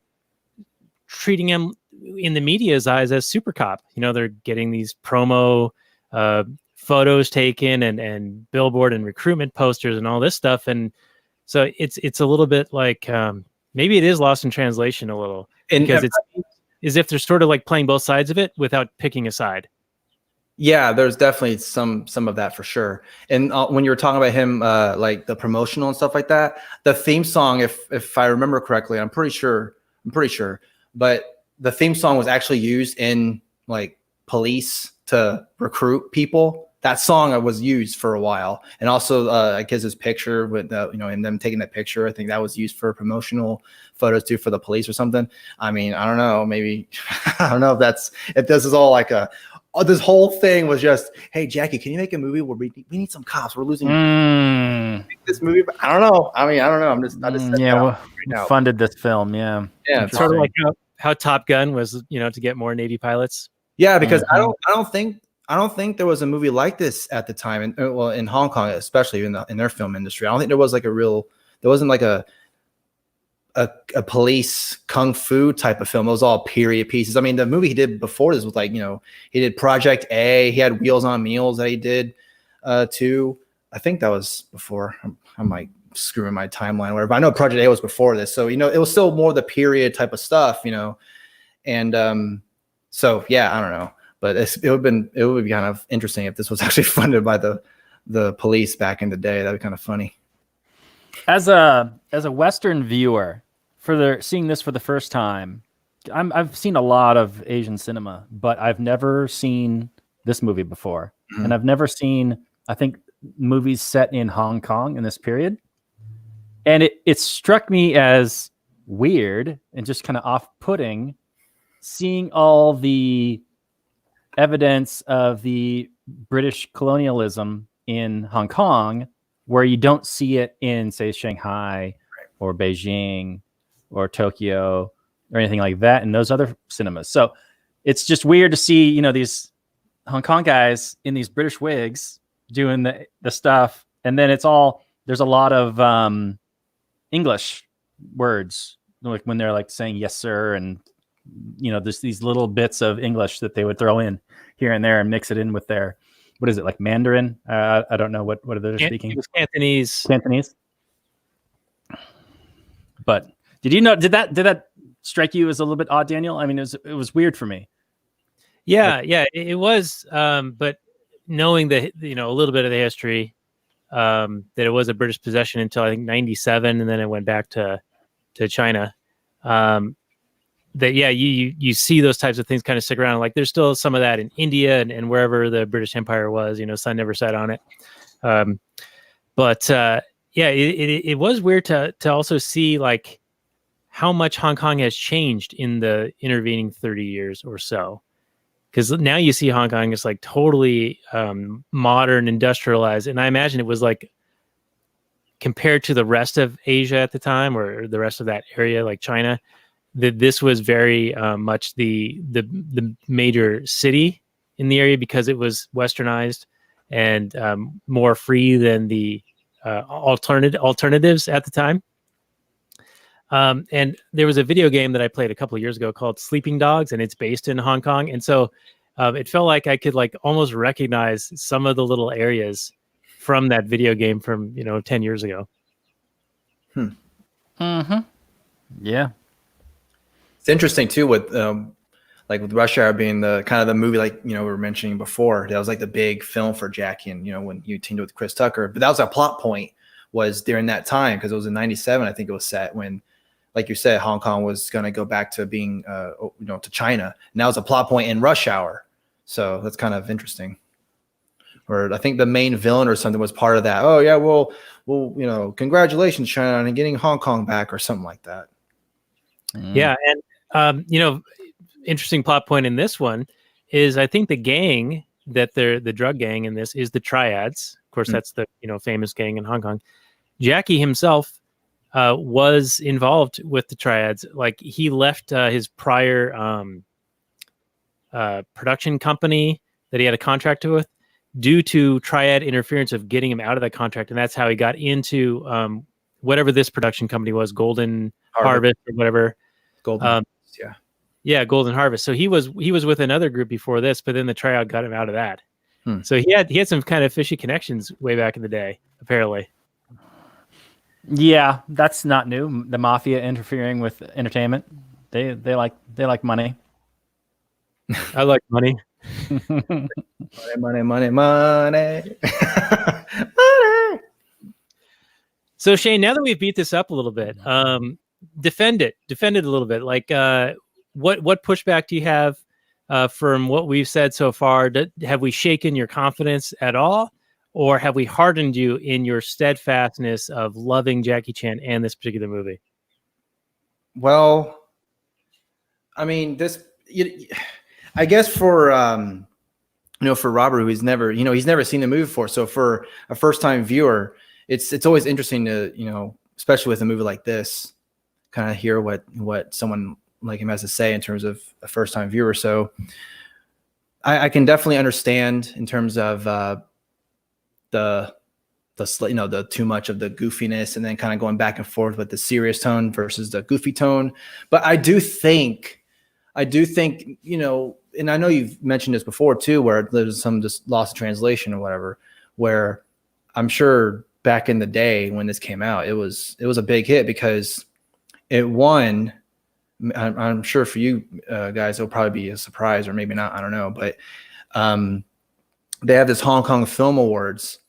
D: treating him in the media's eyes as super cop. They're getting these promo photos taken and billboard and recruitment posters and all this stuff. And so it's a little bit like maybe it is lost in translation a little, because it's as if they're sort of like playing both sides of it without picking a side.
F: Yeah, there's definitely some of that for sure. And when you were talking about him, like the promotional and stuff like that, the theme song, if I remember correctly, I'm pretty sure, but the theme song was actually used in like police to recruit people. That song was used for a while, and also I guess his picture with and them taking that picture. I think that was used for promotional photos too for the police or something. I mean, I don't know. Maybe I don't know if this is all like this whole thing was just, hey Jackie, can you make a movie where we need some cops? We're losing this movie. But I don't know. I mean, I don't know. I just
E: funded this film. Yeah,
F: it's
D: sort of like how Top Gun was, to get more Navy pilots.
F: Yeah, because I don't think there was a movie like this at the time, in Hong Kong, especially in their film industry. I don't think there was like there wasn't like a police kung fu type of film. It was all period pieces. I mean, the movie he did before this was like, he did Project A. He had Wheels on Meals that he did too. I think that was before. I'm like screwing my timeline or whatever. But I know Project A was before this, so it was still more the period type of stuff, and so yeah, I don't know. But it would be kind of interesting if this was actually funded by the police back in the day. That'd be kind of funny.
E: As a Western viewer, seeing this for the first time, I've seen a lot of Asian cinema, but I've never seen this movie before, and I've never seen, I think, movies set in Hong Kong in this period, and it struck me as weird and just kind of off-putting, seeing all the evidence of the British colonialism in Hong Kong, where you don't see it in, say, Shanghai or Beijing or Tokyo or anything like that in those other cinemas. So it's just weird to see, these Hong Kong guys in these British wigs doing the stuff. And then there's a lot of English words, like when they're like saying yes, sir, and there's these little bits of English that they would throw in here and there and mix it in with their, what is it, like Mandarin? I don't know what they're speaking.
D: It was Cantonese.
E: Cantonese. But did that strike you as a little bit odd, Daniel? I mean, it was weird for me.
D: Yeah, it was. But knowing a little bit of the history, that it was a British possession until I think 97, and then it went back to China. That you see those types of things kind of stick around. Like there's still some of that in India and wherever the British Empire was. Sun never set on it. It was weird to also see like how much Hong Kong has changed in the intervening 30 years or so. Because now you see Hong Kong is like totally modern, industrialized, and I imagine it was like compared to the rest of Asia at the time or the rest of that area, like China. That this was very much the major city in the area because it was westernized and more free than the alternatives at the time. And there was a video game that I played a couple of years ago called Sleeping Dogs, and it's based in Hong Kong. And so it felt like I could like almost recognize some of the little areas from that video game from 10 years ago.
E: Yeah.
F: It's interesting too with with Rush Hour being the kind of the movie we were mentioning before. That was like the big film for Jackie, and when you teamed with Chris Tucker. But that was a plot point was during that time because it was in '97. I think it was set when, like you said, Hong Kong was going to go back to being to China. And that was a plot point in Rush Hour. So that's kind of interesting. Or I think the main villain or something was part of that. Oh yeah, well congratulations China on getting Hong Kong back or something like that.
D: Yeah, and interesting plot point in this one is I think the gang that the drug gang in this is the Triads. Of course, that's the famous gang in Hong Kong. Jackie himself was involved with the Triads. Like he left his prior production company that he had a contract with due to Triad interference of getting him out of that contract, and that's how he got into whatever this production company was, Golden Harvest or whatever.
F: Golden
D: Golden Harvest. So he was with another group before this, but then the Triad got him out of that. So he had some kind of fishy connections way back in the day, apparently.
E: Yeah, that's not new. The mafia interfering with entertainment. They like money.
D: I like money.
F: money. Money.
D: So Shaine, now that we've beat this up a little bit, defend it a little bit. Like, what pushback do you have from what we've said so far? Have we shaken your confidence at all, or have we hardened you in your steadfastness of loving Jackie Chan and this particular movie?
F: Well, I mean, I guess for for Robert, who he's never seen the movie before, so for a first-time viewer, it's always interesting to especially with a movie like this, kind of hear what someone like him has to say in terms of a first-time viewer. So I can definitely understand in terms of the too much of the goofiness, and then kind of going back and forth with the serious tone versus the goofy tone. But I do think, and I know you've mentioned this before too, where there's some just loss of translation or whatever, where I'm sure back in the day when this came out, it was a big hit because it won. I'm sure for you guys, it'll probably be a surprise, or maybe not. I don't know, but they have this Hong Kong Film Awards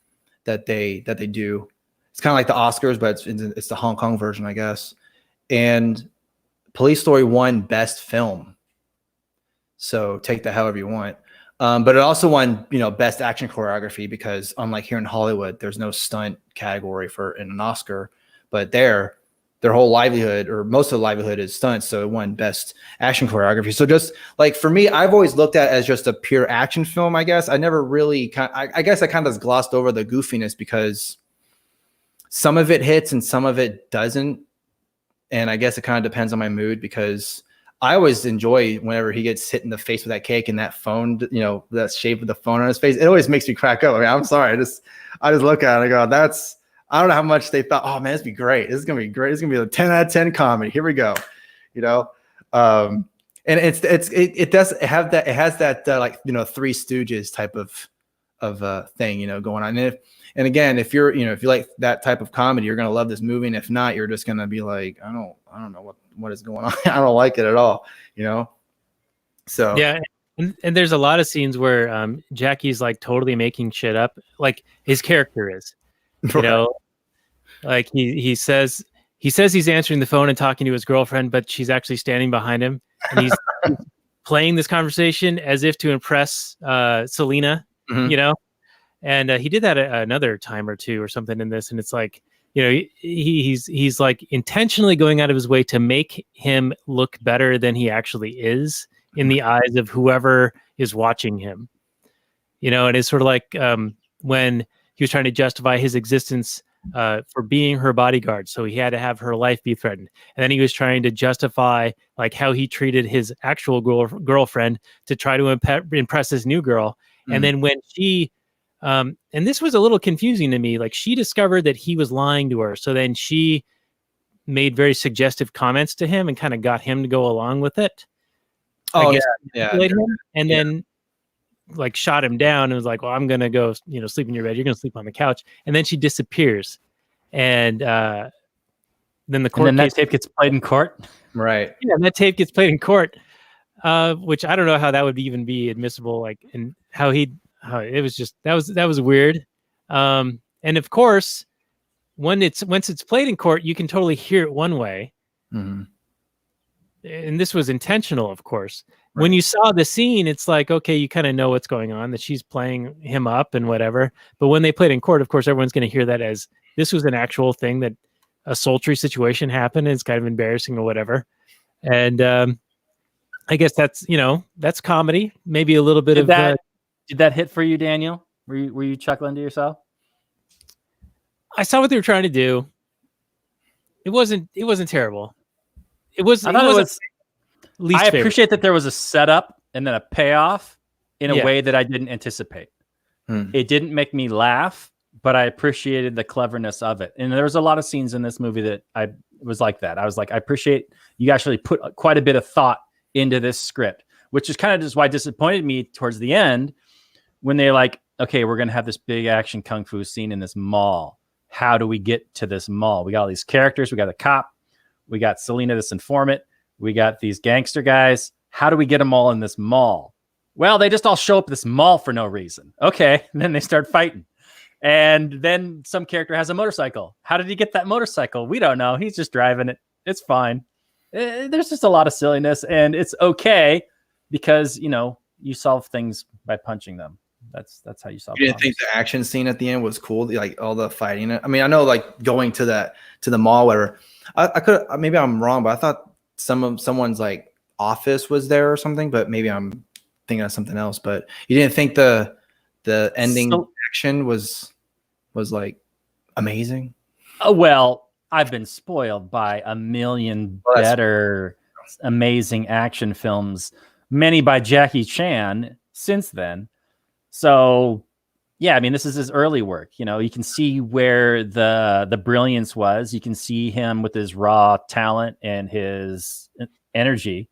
F: that they do. It's kind of like the Oscars, but it's the Hong Kong version, I guess. And Police Story won Best Film. So take that however you want. But it also won, Best Action Choreography, because unlike here in Hollywood, there's no stunt category in an Oscar. But their whole livelihood, or most of the livelihood, is stunts. So it won Best Action Choreography. So just like for me, I've always looked at it as just a pure action film, I guess. I never really I guess I kind of glossed over the goofiness because some of it hits and some of it doesn't. And I guess it kind of depends on my mood, because I always enjoy whenever he gets hit in the face with that cake and that phone, that shape of the phone on his face. It always makes me crack up. I mean, I'm sorry. I just look at it and I go, I don't know how much they thought, oh man, this be great. This is going to be great. It's going to be a 10 out of 10 comedy. Here we go. And it has that like, Three Stooges type of thing, going on. And again, if you like that type of comedy, you're going to love this movie. And if not, you're just going to be like, I don't know what is going on. I don't like it at all, So
D: yeah. And there's a lot of scenes where Jackie's like totally making shit up, like his character is, like he says he's answering the phone and talking to his girlfriend, but she's actually standing behind him, and he's playing this conversation as if to impress Selena,
F: Mm-hmm.
D: And he did that another time or two or something in this, and it's like, he's like intentionally going out of his way to make him look better than he actually is in the eyes of whoever is watching him, and it's sort of like when he was trying to justify his existence for being her bodyguard, so he had to have her life be threatened, and then he was trying to justify like how he treated his actual girlfriend to try to impress this new girl. And then when she and this was a little confusing to me, like she discovered that he was lying to her, so then she made very suggestive comments to him and kind of got him to go along with it. And then like shot him down and was like, well, I'm gonna go sleep in your bed, you're gonna sleep on the couch, and then she disappears, and then the court
E: that tape gets played in court,
F: right?
D: Yeah, and that tape gets played in court, which I don't know how that would even be admissible, like, and how it was just that was weird. And of course, once it's played in court, you can totally hear it one way.
F: Mm-hmm.
D: And this was intentional, of course. Right. When you saw the scene, it's like, okay, you kind of know what's going on, that she's playing him up and whatever. But when they played in court, of course, everyone's going to hear that as this was an actual thing, that a sultry situation happened, and it's kind of embarrassing or whatever. And I guess that's comedy. Maybe a little bit of that.
E: Did that hit for you, Daniel? Were you chuckling to yourself?
D: I saw what they were trying to do. It wasn't terrible. I
E: appreciate that there was a setup and then a payoff in a way that I didn't anticipate. It didn't make me laugh, but I appreciated the cleverness of it. And there was a lot of scenes in this movie that I was like that. I was like, I appreciate you actually put quite a bit of thought into this script, which is kind of just why it disappointed me towards the end when they're like, okay, we're going to have this big action kung fu scene in this mall. How do we get to this mall? We got all these characters. We got a cop. We got Selena, this informant. We got these gangster guys. How do we get them all in this mall? Well, they just all show up at this mall for no reason. Okay. And then they start fighting. And then some character has a motorcycle. How did he get that motorcycle? We don't know. He's just driving it. It's fine. there's just a lot of silliness, and it's okay because you solve things by punching them. That's how you solve.
F: You didn't think the action scene at the end was cool, like all the fighting? I mean, I know like going to the mall, whatever. I could, maybe I'm wrong, but I thought someone's like office was there or something, but maybe I'm thinking of something else. But you didn't think the ending action was like amazing?
E: Oh, well, I've been spoiled by a million better amazing action films, many by Jackie Chan since then. So yeah, I mean, this is his early work. You can see where the brilliance was. You can see him with his raw talent and his energy.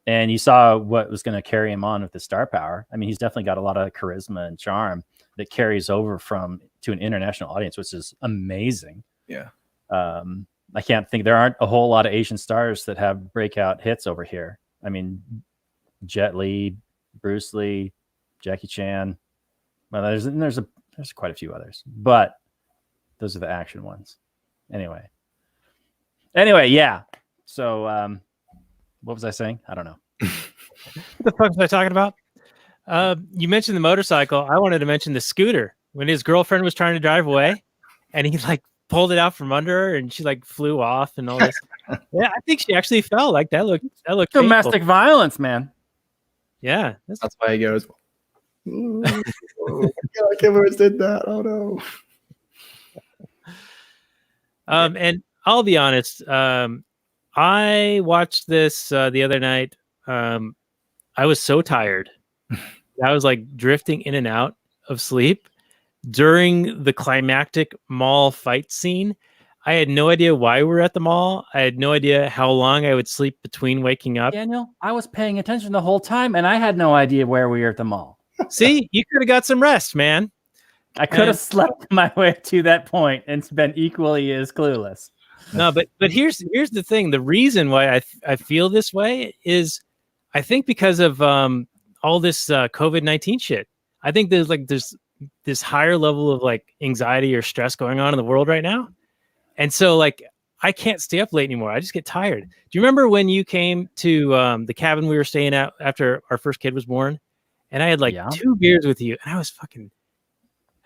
E: And you saw what was going to carry him on with the star power. I mean, he's definitely got a lot of charisma and charm that carries over to an international audience, which is amazing.
F: Yeah.
E: I can't think, there aren't a whole lot of Asian stars that have breakout hits over here. I mean, Jet Li, Bruce Lee, Jackie Chan. Well, there's quite a few others, but those are the action ones. Anyway, yeah. So, what was I saying? I don't know.
D: What the fuck was I talking about? You mentioned the motorcycle. I wanted to mention the scooter when his girlfriend was trying to drive away, and he like pulled it out from under her, and she like flew off and all this. Yeah, I think she actually fell. Like that looked
E: domestic
D: painful.
E: Violence, man.
D: Yeah,
F: that's why he goes. Oh, I can't believe I did that. Oh no.
D: And I'll be honest. I watched this the other night. I was so tired. I was like drifting in and out of sleep during the climactic mall fight scene. I had no idea why we were at the mall. I had no idea how long I would sleep between waking up.
E: Daniel, I was paying attention the whole time, and I had no idea where we were at the mall.
D: See, you could have got some rest, man.
E: I could have slept my way to that point and been equally as clueless.
D: No, but here's the thing. The reason why I feel this way is, I think because of all this COVID-19 shit. I think there's this higher level of like anxiety or stress going on in the world right now, and so like I can't stay up late anymore. I just get tired. Do you remember when you came to the cabin we were staying at after our first kid was born, and I had like 2 beers with you, and I was fucking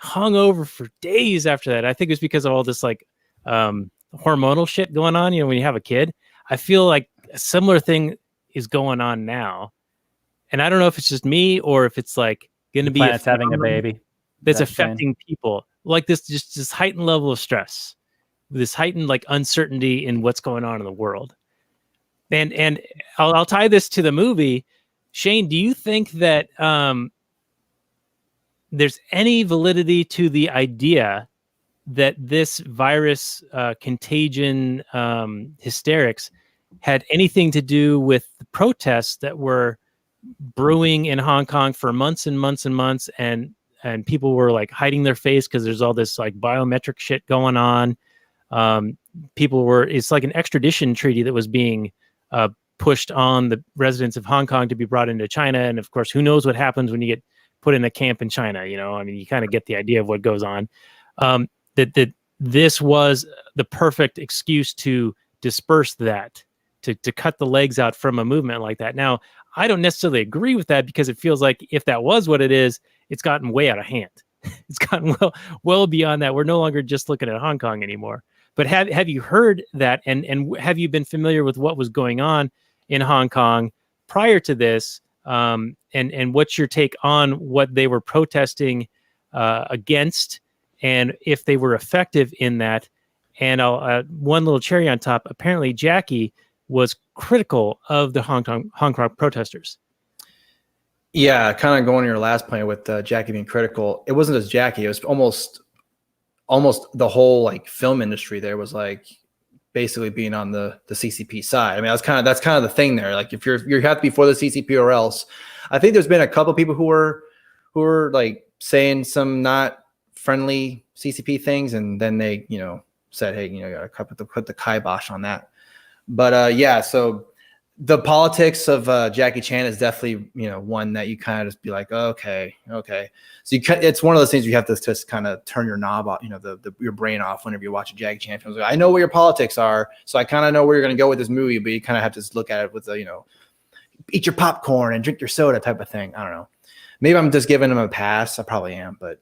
D: hungover for days after that? I think it was because of all this like hormonal shit going on. When you have a kid, I feel like a similar thing is going on now, and I don't know if it's just me or if it's like going to be
E: having a baby
D: that's affecting people, like this heightened level of stress, this heightened like uncertainty in what's going on in the world. And I'll tie this to the movie. Shaine, do you think that there's any validity to the idea that this virus contagion hysterics had anything to do with the protests that were brewing in Hong Kong for months and months and months, and people were like hiding their face because there's all this like biometric shit going on. It's like an extradition treaty that was being pushed on the residents of Hong Kong to be brought into China. And of course, who knows what happens when you get put in a camp in China? I mean, you kind of get the idea of what goes on. That this was the perfect excuse to disperse that, to cut the legs out from a movement like that. Now, I don't necessarily agree with that, because it feels like if that was what it is, it's gotten way out of hand. It's gotten well beyond that. We're no longer just looking at Hong Kong anymore. But have you heard that, and have you been familiar with what was going on in Hong Kong prior to this? And what's your take on what they were protesting against, and if they were effective in that? And one little cherry on top, apparently Jackie was critical of the Hong Kong protesters.
F: Yeah, kind of going to your last point with Jackie being critical. It wasn't just Jackie. It was almost the whole like film industry there was like basically being on the CCP side. I mean, that's kind of the thing there. Like if you have to be for the CCP or else. I think there's been a couple people who were like saying some not friendly CCP things, and then they said, hey, you got to put the kibosh on that. But yeah, so the politics of Jackie Chan is definitely, one that you kind of just be like, oh, okay. So it's one of those things you have to just kind of turn your knob off, your brain off whenever you watch a Jackie Chan film. Like, I know where your politics are, so I kind of know where you're going to go with this movie, but you kind of have to just look at it with eat your popcorn and drink your soda type of thing. I don't know. Maybe I'm just giving him a pass. I probably am, but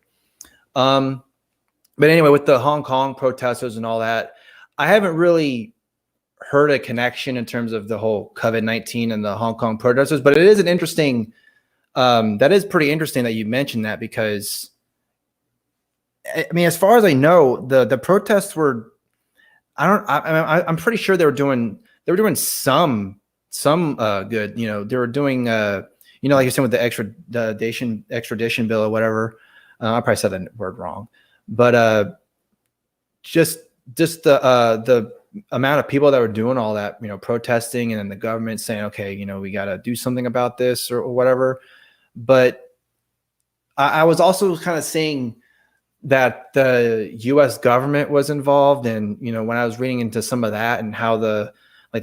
F: anyway, with the Hong Kong protesters and all that, I haven't really heard a connection in terms of the whole COVID-19 and the Hong Kong protesters, but it is an interesting, that is pretty interesting that you mentioned that, because I mean, as far as I know, the protests were, I'm pretty sure they were doing some good, they were doing, like you're saying with the extradition bill or whatever. I probably said that word wrong, but just the amount of people that were doing all that, protesting, and then the government saying, okay, we got to do something about this or whatever. But I was also kind of seeing that the U.S. government was involved. And, when I was reading into some of that and how the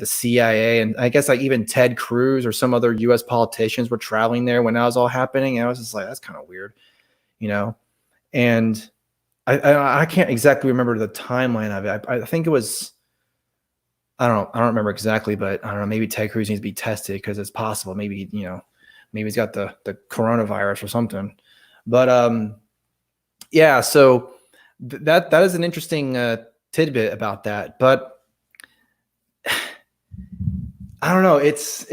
F: CIA and I guess like even Ted Cruz or some other U.S. politicians were traveling there when that was all happening. And I was just like, that's kind of weird, and I can't exactly remember the timeline of it. I think it was, I don't remember exactly, but I don't know, maybe Ted Cruz needs to be tested because it's possible. Maybe, maybe he's got the coronavirus or something. But yeah, so that is an interesting tidbit about that. But I don't know. It's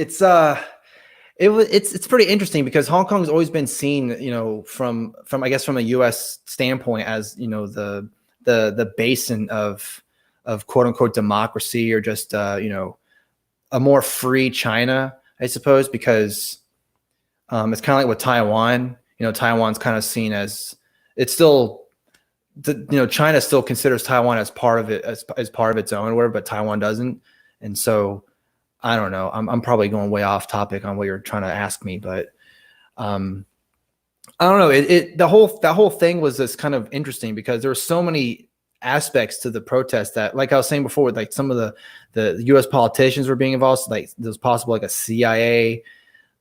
F: pretty interesting because Hong Kong has always been seen, from I guess from a U.S. standpoint as the basin of quote unquote democracy, or just a more free China, I suppose, because it's kind of like with Taiwan. Taiwan's kind of seen as, it's still China still considers Taiwan as part of it, as part of its own, or whatever, but Taiwan doesn't. And so I don't know. I'm probably going way off topic on what you're trying to ask me, but I don't know. That whole thing was just kind of interesting because there were so many aspects to the protest that, like I was saying before, with like some of the U.S. politicians were being involved. So like there's possible like a CIA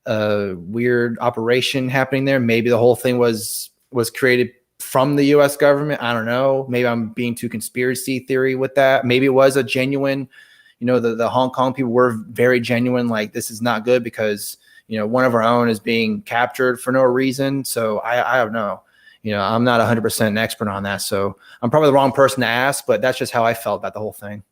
F: weird operation happening there. Maybe the whole thing was created from the U.S. government. I don't know. Maybe I'm being too conspiracy theory with that. Maybe it was a genuine. The Hong Kong people were very genuine. Like, this is not good because, one of our own is being captured for no reason. So I don't know. I'm not 100% an expert on that. So I'm probably the wrong person to ask, but that's just how I felt about the whole thing.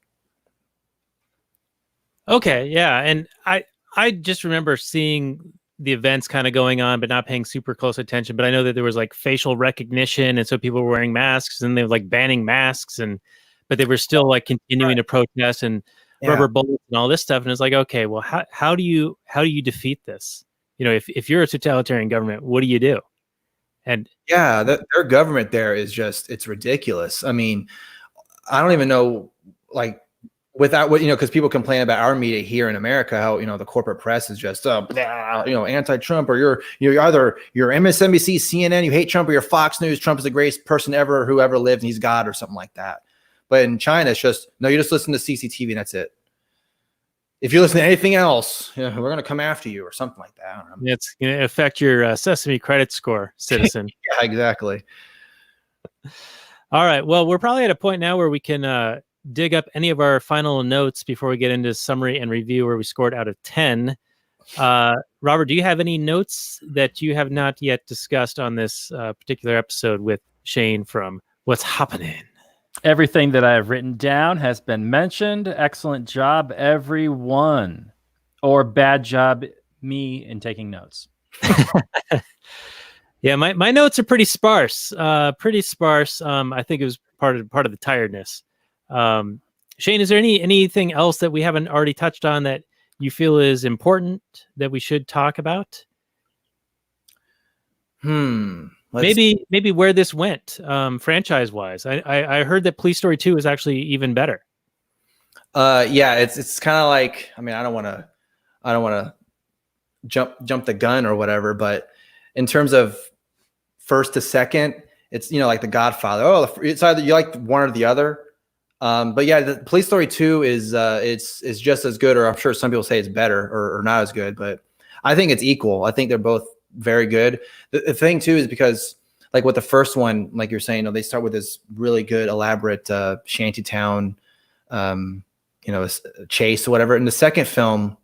D: Okay. Yeah. And I just remember seeing the events kind of going on, but not paying super close attention. But I know that there was like facial recognition. And so people were wearing masks, and they were like banning masks, but they were still like continuing to protest and rubber bullets and all this stuff. And it's like, okay, well, how do you defeat this? If you're a totalitarian government, what do you do? And
F: yeah, their government there is just, it's ridiculous. I mean, I don't even know, like, without what, because people complain about our media here in America, how, the corporate press is just, anti-Trump, or you're either you're MSNBC, CNN, you hate Trump, or you're Fox News, Trump is the greatest person ever who ever lived and he's God or something like that. But in China, it's just, no, you just listen to CCTV and that's it. If you listen to anything else, we're going to come after you or something like that. I don't know.
D: It's going to affect your Sesame credit score, citizen.
F: Yeah, exactly.
D: All right. Well, we're probably at a point now where we can dig up any of our final notes before we get into summary and review, where we scored out of 10. Robert, do you have any notes that you have not yet discussed on this particular episode with Shaine from What's HAPAning?
E: Everything that I have written down has been mentioned. Excellent job, everyone. Or bad job, me, in taking notes.
D: Yeah, my notes are pretty sparse. I think it was part of the tiredness. Shaine, is there anything else that we haven't already touched on that you feel is important that we should talk about? Maybe where this went franchise wise. I heard that Police Story 2 is actually even better.
F: Yeah, it's kind of like, I mean, I don't want to jump the gun or whatever, but in terms of first to second, it's like The Godfather. Oh, it's either you like one or the other. But yeah, the Police Story 2 is it's just as good, or I'm sure some people say it's better or not as good, but I think it's equal. I think they're both very good. The thing too is because like with the first one, like you're saying, they start with this really good, elaborate shantytown, chase or whatever. In the second film,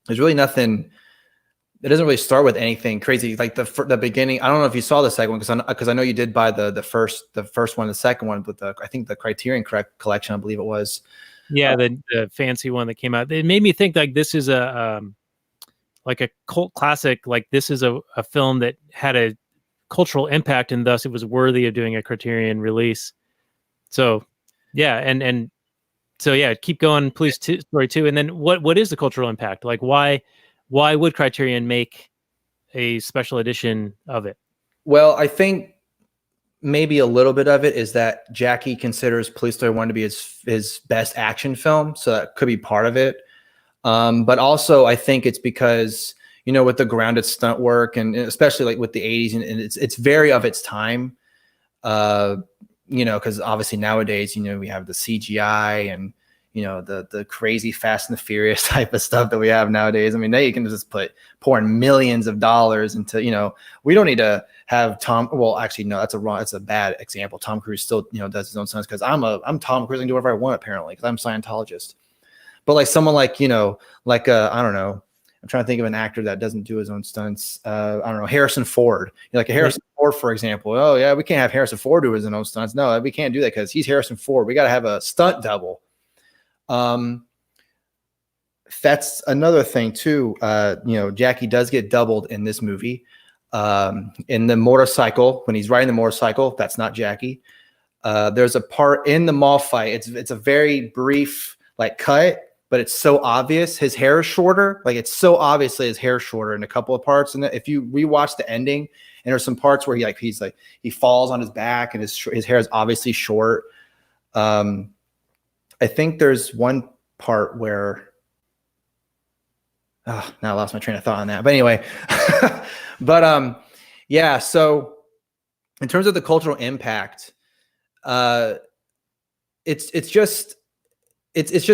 F: there's really nothing. It doesn't really start with anything crazy. Like the beginning. I don't know if you saw the second one because I know you did buy the first one, the second one with I think the Criterion collection, I believe it was.
D: Yeah, the fancy one that came out. It made me think like this is a like a cult classic. Like this is a film that had a cultural impact, and thus it was worthy of doing a Criterion release. So, yeah, and so yeah, keep going. Police Story 2, and then what is the cultural impact? Like why would Criterion make a special edition of it?
F: Well, I think maybe a little bit of it is that Jackie considers Police Story 1 to be his best action film, so that could be part of it. But also, I think it's because with the grounded stunt work, and especially like with the 80s, and it's very of its time. Because obviously nowadays, we have the CGI and the crazy Fast and the Furious type of stuff that we have nowadays. I mean, now you can just pouring millions of dollars into, we don't need to have Tom. Well, actually, no, that's a bad example. Tom Cruise still, does his own stunts because I'm Tom Cruise and do whatever I want apparently because I'm a Scientologist. But like someone like, I don't know. I'm trying to think of an actor that doesn't do his own stunts. I don't know, Harrison Ford. Like a Harrison Ford, for example. Oh yeah, we can't have Harrison Ford do his own stunts. No, we can't do that because he's Harrison Ford. We got to have a stunt double. That's another thing too. Jackie does get doubled in this movie. In the motorcycle, when he's riding the motorcycle, that's not Jackie. There's a part in the mall fight. It's a very brief cut, but it's so obvious his hair is shorter. Like it's so obviously his hair is shorter in a couple of parts. And if you rewatch the ending, and there's some parts where he falls on his back and his hair is obviously short. I think there's one part where now I lost my train of thought on that. But anyway, yeah. So in terms of the cultural impact, it's just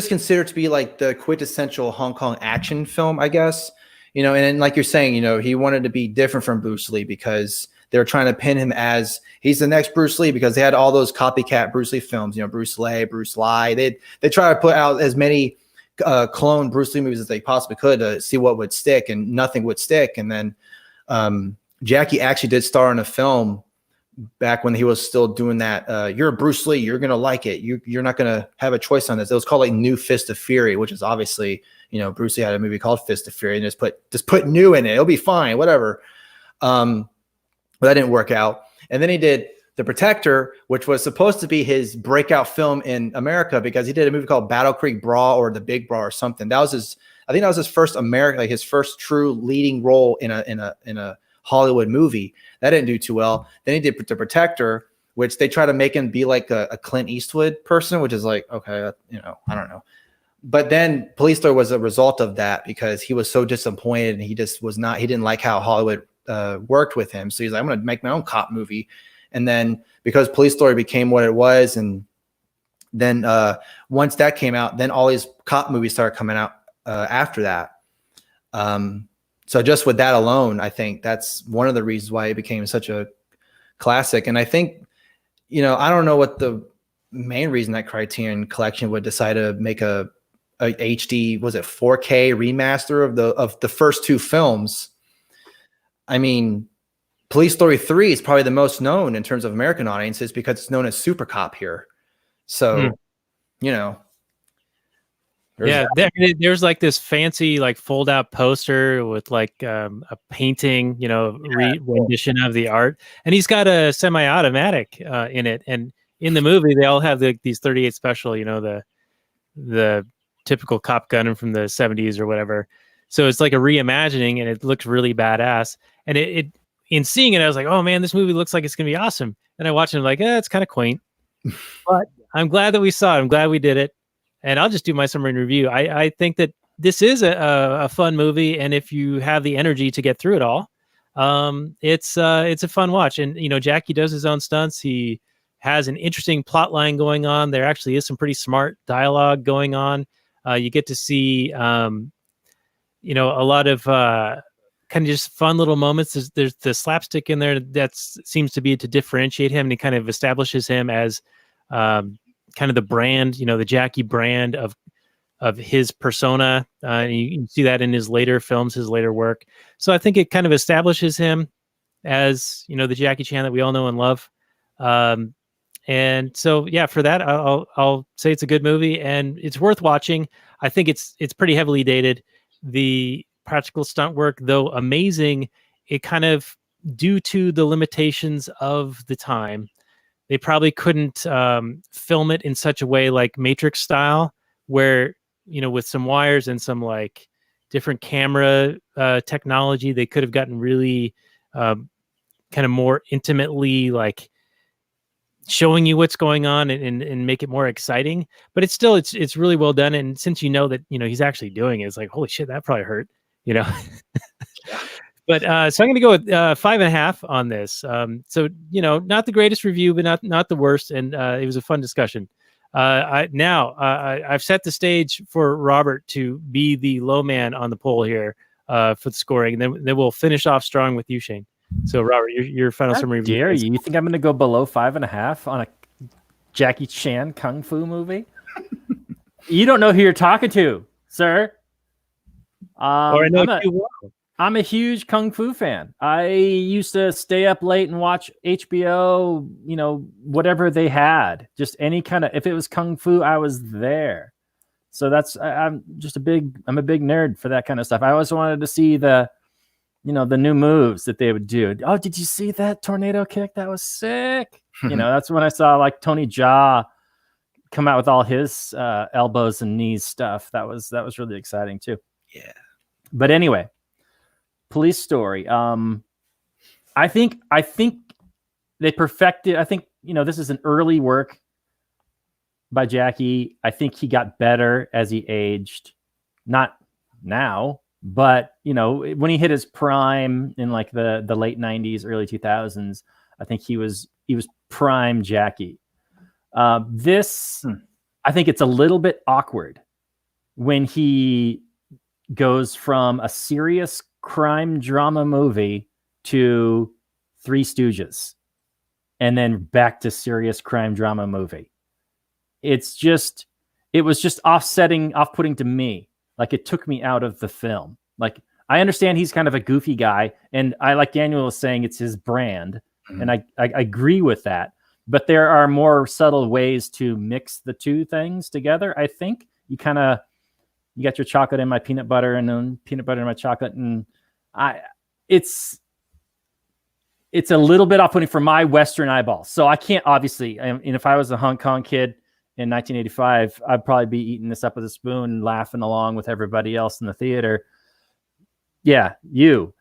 F: considered to be like the quintessential Hong Kong action film, I guess. And then, like you're saying, he wanted to be different from Bruce Lee because they were trying to pin him as he's the next Bruce Lee because they had all those copycat Bruce Lee films, Bruce Lee, Bruce Lie. They try to put out as many clone Bruce Lee movies as they possibly could to see what would stick, and nothing would stick. And then Jackie actually did star in a film back when he was still doing that. You're a Bruce Lee, you're gonna like it. You're not gonna have a choice on this. It was called New Fist of Fury, which is obviously Bruce Lee had a movie called Fist of Fury, and just put new in it. It'll be fine, whatever. But that didn't work out. And then he did The Protector, which was supposed to be his breakout film in America because he did a movie called Battle Creek Brawl or The Big Brawl or something. I think that was his first his first true leading role in a Hollywood movie. That didn't do too well. Then he did The Protector, which they try to make him be like a Clint Eastwood person, which is like, okay, I don't know. But then Police Story was a result of that because he was so disappointed and he didn't like how Hollywood worked with him. So he's like, I'm going to make my own cop movie. And then because Police Story became what it was, and then once that came out, then all these cop movies started coming out after that. So just with that alone, I think that's one of the reasons why it became such a classic. And I think, I don't know what the main reason that Criterion Collection would decide to make a HD, was it 4K remaster of the first two films. I mean, Police Story 3 is probably the most known in terms of American audiences because it's known as Super Cop here. So,
D: there's like this fancy fold out poster with a painting, rendition of the art, and he's got a semi-automatic in it. And in the movie, they all have these 38 special, the typical cop gun from the 70s or whatever. So it's like a reimagining, and it looks really badass. And it in seeing it, I was like, oh man, this movie looks like it's gonna be awesome. And I watched it, I'm like, it's kind of quaint. But I'm glad that we saw it. I'm glad we did it. And I'll just do my summary and review. I think that this is a fun movie, and if you have the energy to get through it all, it's a fun watch. And Jackie does his own stunts. He has an interesting plot line going on. There actually is some pretty smart dialogue going on. You get to see, a lot of kind of just fun little moments. There's the slapstick in there that seems to be to differentiate him, and it kind of establishes him as kind of the brand, the Jackie brand of his persona. You see that in his later films, his later work. So I think it kind of establishes him as, the Jackie Chan that we all know and love. And so, yeah, for that, I'll say it's a good movie and it's worth watching. I think it's pretty heavily dated. The practical stunt work, though amazing, it kind of, due to the limitations of the time, they probably couldn't film it in such a way like Matrix style, where, with some wires and some like different camera technology, they could have gotten really kind of more intimately like showing you what's going on and make it more exciting. But it's still, it's really well done. And since that, he's actually doing it, it's like, holy shit, that probably hurt, But so I'm going to go with 5.5 on this. So, not the greatest review, but not the worst. And it was a fun discussion. I've set the stage for Robert to be the low man on the poll here for the scoring. And then we'll finish off strong with you, Shaine. So, Robert, your final summary.
E: Dare you? You think I'm going to go below 5.5 on a Jackie Chan kung fu movie? You don't know who you're talking to, sir. I'm a huge kung fu fan. I used to stay up late and watch HBO, whatever they had. Just any kind of, if it was kung fu, I was there. So I'm a big nerd for that kind of stuff. I always wanted to see the new moves that they would do. Oh, did you see that tornado kick? That was sick. That's when I saw like Tony Jaa come out with all his elbows and knees stuff. That was really exciting too.
F: Yeah.
E: But anyway, Police Story. I think they perfected. I think this is an early work by Jackie. I think he got better as he aged. Not now, but when he hit his prime in like the late 90s, early 2000s, I think he was prime Jackie. I think it's a little bit awkward when he goes from a serious crime drama movie to Three Stooges and then back to serious crime drama movie. It was just off-putting to me. Like, it took me out of the film. Like, I understand he's kind of a goofy guy, and I, like Daniel was saying, it's his brand, and I agree with that. But there are more subtle ways to mix the two things together. I think you got your chocolate in my peanut butter, and then peanut butter in my chocolate, and it's a little bit off-putting for my Western eyeballs. So I can't, obviously, and if I was a Hong Kong kid in 1985, I'd probably be eating this up with a spoon and laughing along with everybody else in the theater. Yeah, you.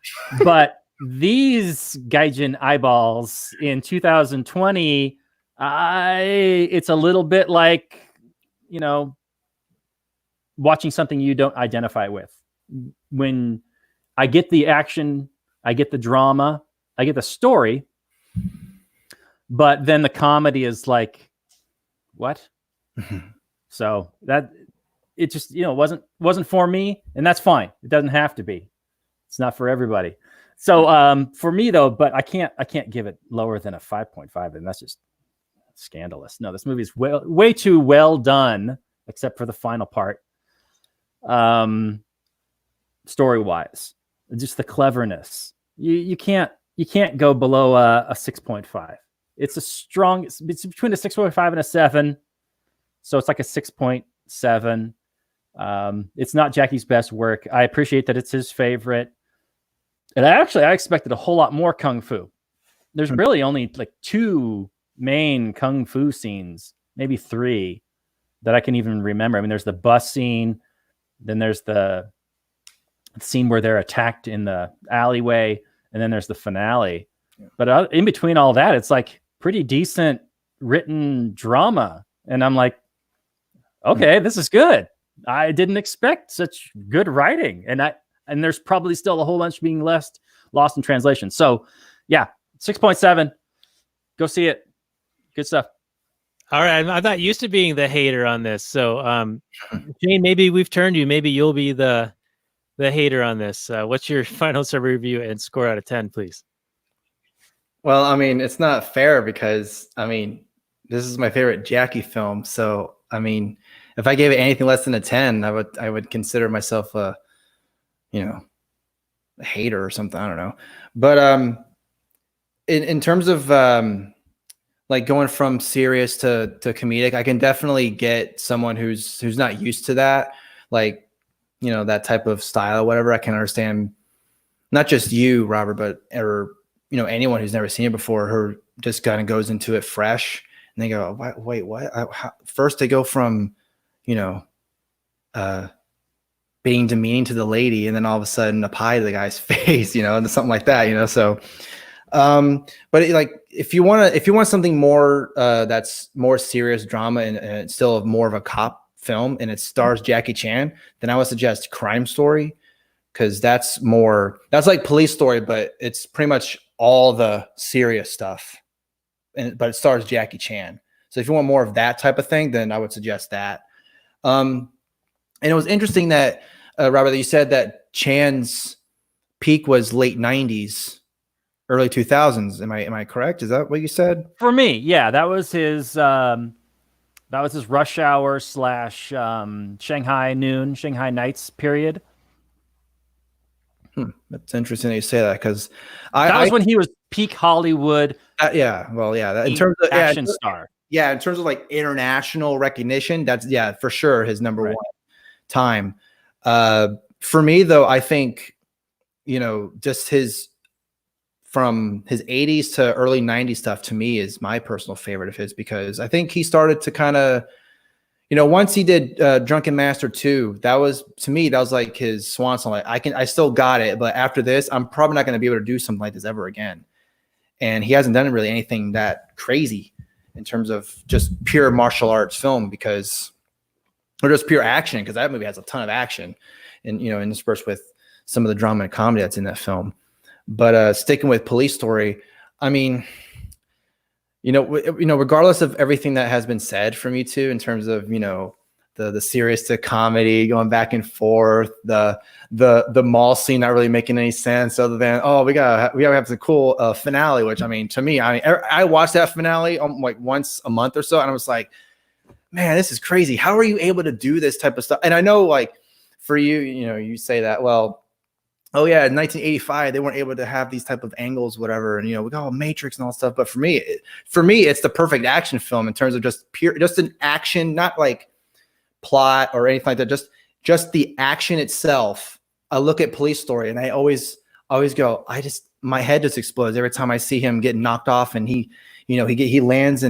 E: But these Gaijin eyeballs in 2020, it's a little bit like, watching something you don't identify with. When I get the action, I get the drama, I get the story, but then the comedy is like, what? So that it just wasn't for me, and that's fine. It doesn't have to be. It's not for everybody. So for me though, but I can't give it lower than a 5.5, and that's just scandalous. No, this movie is way too well done, except for the final part. Story wise, just the cleverness. You can't go below a 6.5. It's between a 6.5 and a 7. So it's like a 6.7. It's not Jackie's best work. I appreciate that it's his favorite. And I expected a whole lot more kung fu. There's really only like 2 main kung fu scenes, maybe 3, that I can even remember. I mean, there's the bus scene, then there's the scene where they're attacked in the alleyway, and then there's the finale. Yeah. But in between all that, it's like pretty decent written drama. And I'm like, okay, this is good. I didn't expect such good writing. And there's probably still a whole bunch being lost in translation. So yeah, 6.7. Go see it. Good stuff.
D: All right, I'm not used to being the hater on this. So, Shaine, maybe we've turned you. Maybe you'll be the hater on this. What's your final summary review and score out of 10, please?
F: Well, I mean, it's not fair because, I mean, this is my favorite Jackie film. So, I mean, if I gave it anything less than a 10, I would consider myself a, a hater or something. I don't know. But in terms of like going from serious to comedic, I can definitely get someone who's not used to that, like, that type of style or whatever. I can understand not just you, Robert, but anyone who's never seen it before, who just kind of goes into it fresh and they go, wait, what? First they go from, being demeaning to the lady, and then all of a sudden a pie to the guy's face, and something like that, so, but if you want something more, that's more serious drama and it's still more of a cop film and it stars Jackie Chan, then I would suggest Crime Story. Cause that's like Police Story, but it's pretty much all the serious stuff, but it stars Jackie Chan. So if you want more of that type of thing, then I would suggest that. And it was interesting that, Robert, that you said that Chan's peak was late 90s, early 2000s. Am I correct? Is that what you said?
E: For me, yeah, that was his Rush Hour / Shanghai Nights period.
F: That's interesting that you say that, because
E: that was when he was peak Hollywood.
F: In terms of
E: action star.
F: Yeah, in terms of like international recognition, that's for sure his number one time. For me though, I think just from his 80s to early 90s stuff to me is my personal favorite of his, because I think he started to kind of, once he did Drunken Master 2, that was like his swan song. Like I still got it, but after this, I'm probably not going to be able to do something like this ever again. And he hasn't done really anything that crazy in terms of just pure martial arts film, or just pure action, because that movie has a ton of action and, interspersed with some of the drama and comedy that's in that film. But sticking with Police Story, I mean, regardless of everything that has been said from you two in terms of, the serious to comedy going back and forth, the mall scene not really making any sense other than, we gotta have the cool finale, which, I mean, to me, I watched that finale like once a month or so, and I was like, man, this is crazy. How are you able to do this type of stuff? And I know, like, for you, you say that, well, oh yeah, in 1985 they weren't able to have these type of angles, whatever, and we got Matrix and all that stuff. But for me, it's the perfect action film in terms of just an action, not like plot or anything like that. Just the action itself. I look at Police Story and I always go, my head just explodes every time I see him getting knocked off, and he lands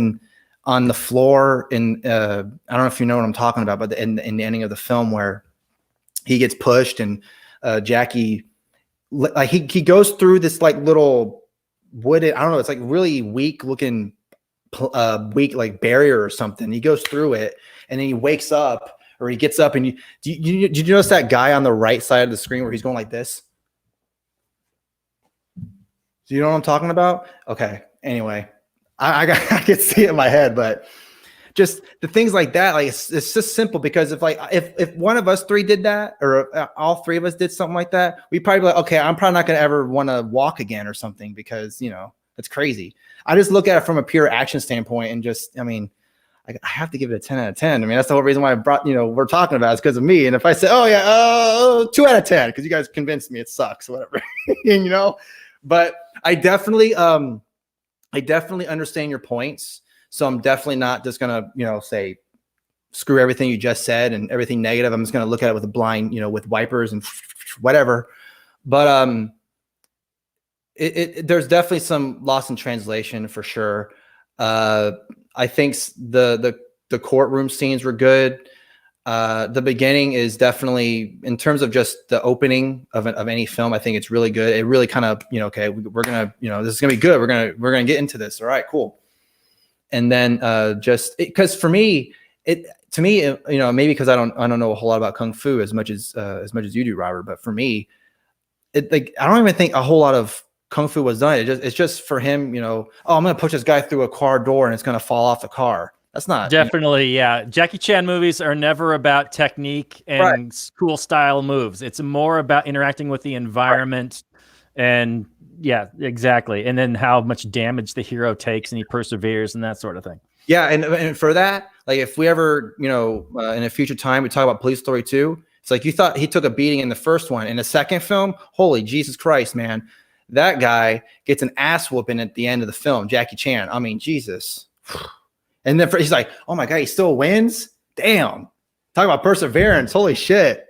F: on the floor. And I don't know if you know what I'm talking about, but in the ending of the film where he gets pushed and Jackie, like he goes through this like little wooded, I don't know, it's like really weak looking like barrier or something. He goes through it and then he wakes up, or he gets up, and did you notice that guy on the right side of the screen where he's going like this? Do you know what I'm talking about? Okay. Anyway, I can see it in my head, but just the things like that, like it's just simple, because if one of us three did that, or all three of us did something like that, we'd probably be like, okay, I'm probably not going to ever want to walk again or something, because that's crazy. I just look at it from a pure action standpoint, and just, I mean, I have to give it a 10 out of 10. I mean, that's the whole reason why I brought, we're talking about it, is because of me. And if I say, 2 out of 10, because you guys convinced me it sucks, whatever, but I definitely understand your points. So I'm definitely not just going to, say, screw everything you just said and everything negative. I'm just going to look at it with a blind, with wipers and whatever. But there's definitely some loss in translation for sure. I think the courtroom scenes were good. The beginning is definitely, in terms of just the opening of any film, I think it's really good. It really kind of, okay, we're going to, this is going to be good. We're going to get into this. All right, cool. And then because for me, maybe because I don't know a whole lot about Kung Fu as much as you do, Robert. But for me, I don't even think a whole lot of kung fu was done. It's just for him, oh, I'm gonna push this guy through a car door and it's gonna fall off the car. That's not
E: Definitely, yeah. Jackie Chan movies are never about technique and cool style moves. It's more about interacting with the environment, and yeah, exactly. And then how much damage the hero takes, and he perseveres, and that sort of thing.
F: Yeah, and for that, like if we ever, in a future time, we talk about Police Story 2, it's like you thought he took a beating in the first one. In the second film, holy Jesus Christ, man, that guy gets an ass whooping at the end of the film. Jackie Chan, I mean, Jesus. And then he's like, oh my God, he still wins? Damn. Talk about perseverance. Holy shit.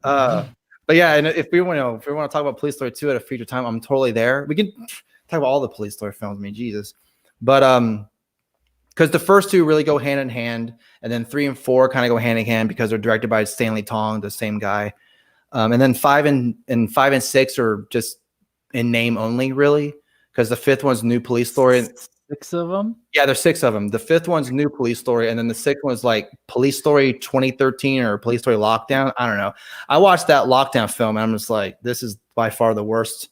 F: But yeah, and if we want to talk about Police Story 2 at a future time, I'm totally there. We can talk about all the Police Story films. I mean, Jesus. But because the first two really go hand in hand, and then 3 and 4 kind of go hand in hand because they're directed by Stanley Tong, the same guy. And then 5 and 6 are just in name only, really, because the 5th one's New Police Story.
E: 6 of them?
F: Yeah, there's 6 of them. The 5th one's New Police Story, and then the 6th one's like Police Story 2013 or Police Story Lockdown. I don't know. I watched that Lockdown film, and I'm just like, this is by far the worst.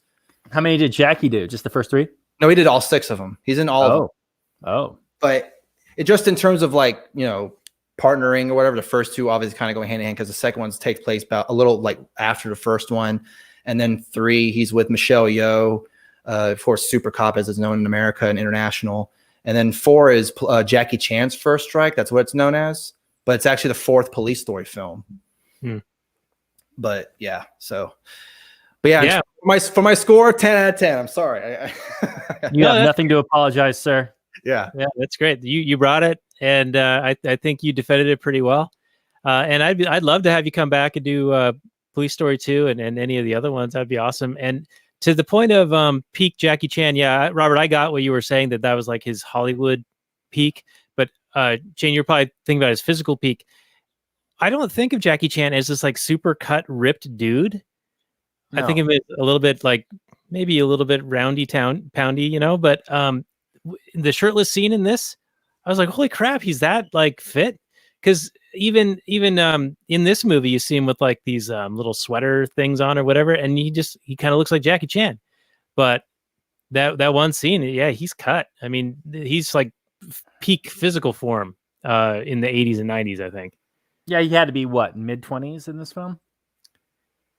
E: How many did Jackie do? Just the first 3?
F: No, he did all 6 of them. He's in all of them.
E: Oh.
F: But it just in terms of like, partnering or whatever, the first 2 obviously kind of go hand in hand because the second one takes place about a little like after the first one. And then 3, he's with Michelle Yeoh. Of course, Super Cop, as it's known in America and international. And then 4 is Jackie Chan's First Strike. That's what it's known as. But it's actually the 4th Police Story film. But yeah, But yeah. For my score, 10 out of 10. I'm sorry.
E: You have nothing to apologize, sir.
F: Yeah,
D: that's great. You brought it, and I think you defended it pretty well. And I'd love to have you come back and do Police Story 2 and any of the other ones. That'd be awesome. And to the point of peak Jackie Chan, yeah, Robert, I got what you were saying, that was like his Hollywood peak. But Shane, you're probably thinking about his physical peak. I don't think of Jackie Chan as this like super cut, ripped dude. No. I think of it a little bit like maybe a little bit poundy, But the shirtless scene in this, I was like, holy crap, he's that like fit. Because even in this movie, you see him with like these little sweater things on or whatever, and he kind of looks like Jackie Chan. But that one scene, yeah, he's cut. I mean, he's like peak physical form in the 80s and 90s, I think.
E: Yeah, he had to be what, mid-20s in this film?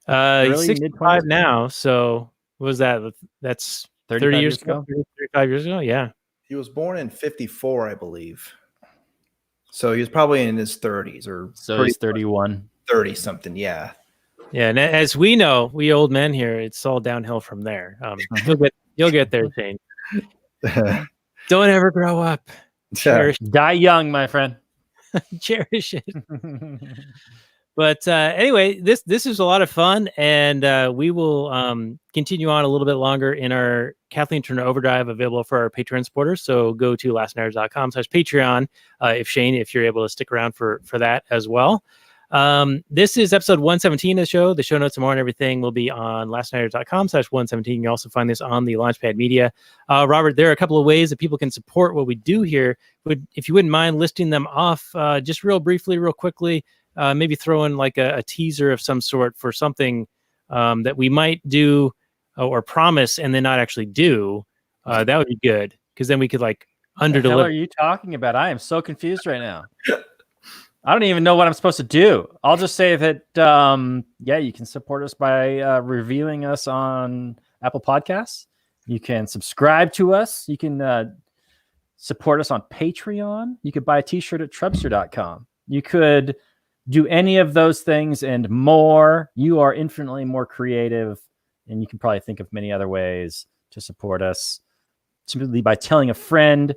D: He's 65 now, so what was that? That's 30 years ago. 35 years ago, yeah.
F: He was born in 54, I believe. So he was probably in his 30s or
E: so he's 31.
F: 30 something, yeah.
D: Yeah, and as we know, we old men here, it's all downhill from there. You'll get there, Shane. Don't ever grow up.
E: Die young, my friend.
D: Cherish it. But anyway, this is a lot of fun, and we will continue on a little bit longer in our Kathleen Turner Overdrive, available for our Patreon supporters. So go to lastnights.com/Patreon if you're able to stick around for that as well. This is episode 117 of the show. The show notes and more and everything will be on lastnights.com/117. You can also find this on the Launchpad Media. Robert, there are a couple of ways that people can support what we do here. If you wouldn't mind listing them off just real briefly, real quickly. Maybe throw in like a teaser of some sort for something that we might do or promise and then not actually do. That would be good, because then we could like underdeliver. What the hell
E: are you talking about? I am so confused right now. I don't even know what I'm supposed to do. I'll just say that, you can support us by reviewing us on Apple Podcasts. You can subscribe to us. You can support us on Patreon. You could buy a t-shirt at Trubster.com. You could do any of those things and more. You are infinitely more creative, and you can probably think of many other ways to support us, simply by telling a friend,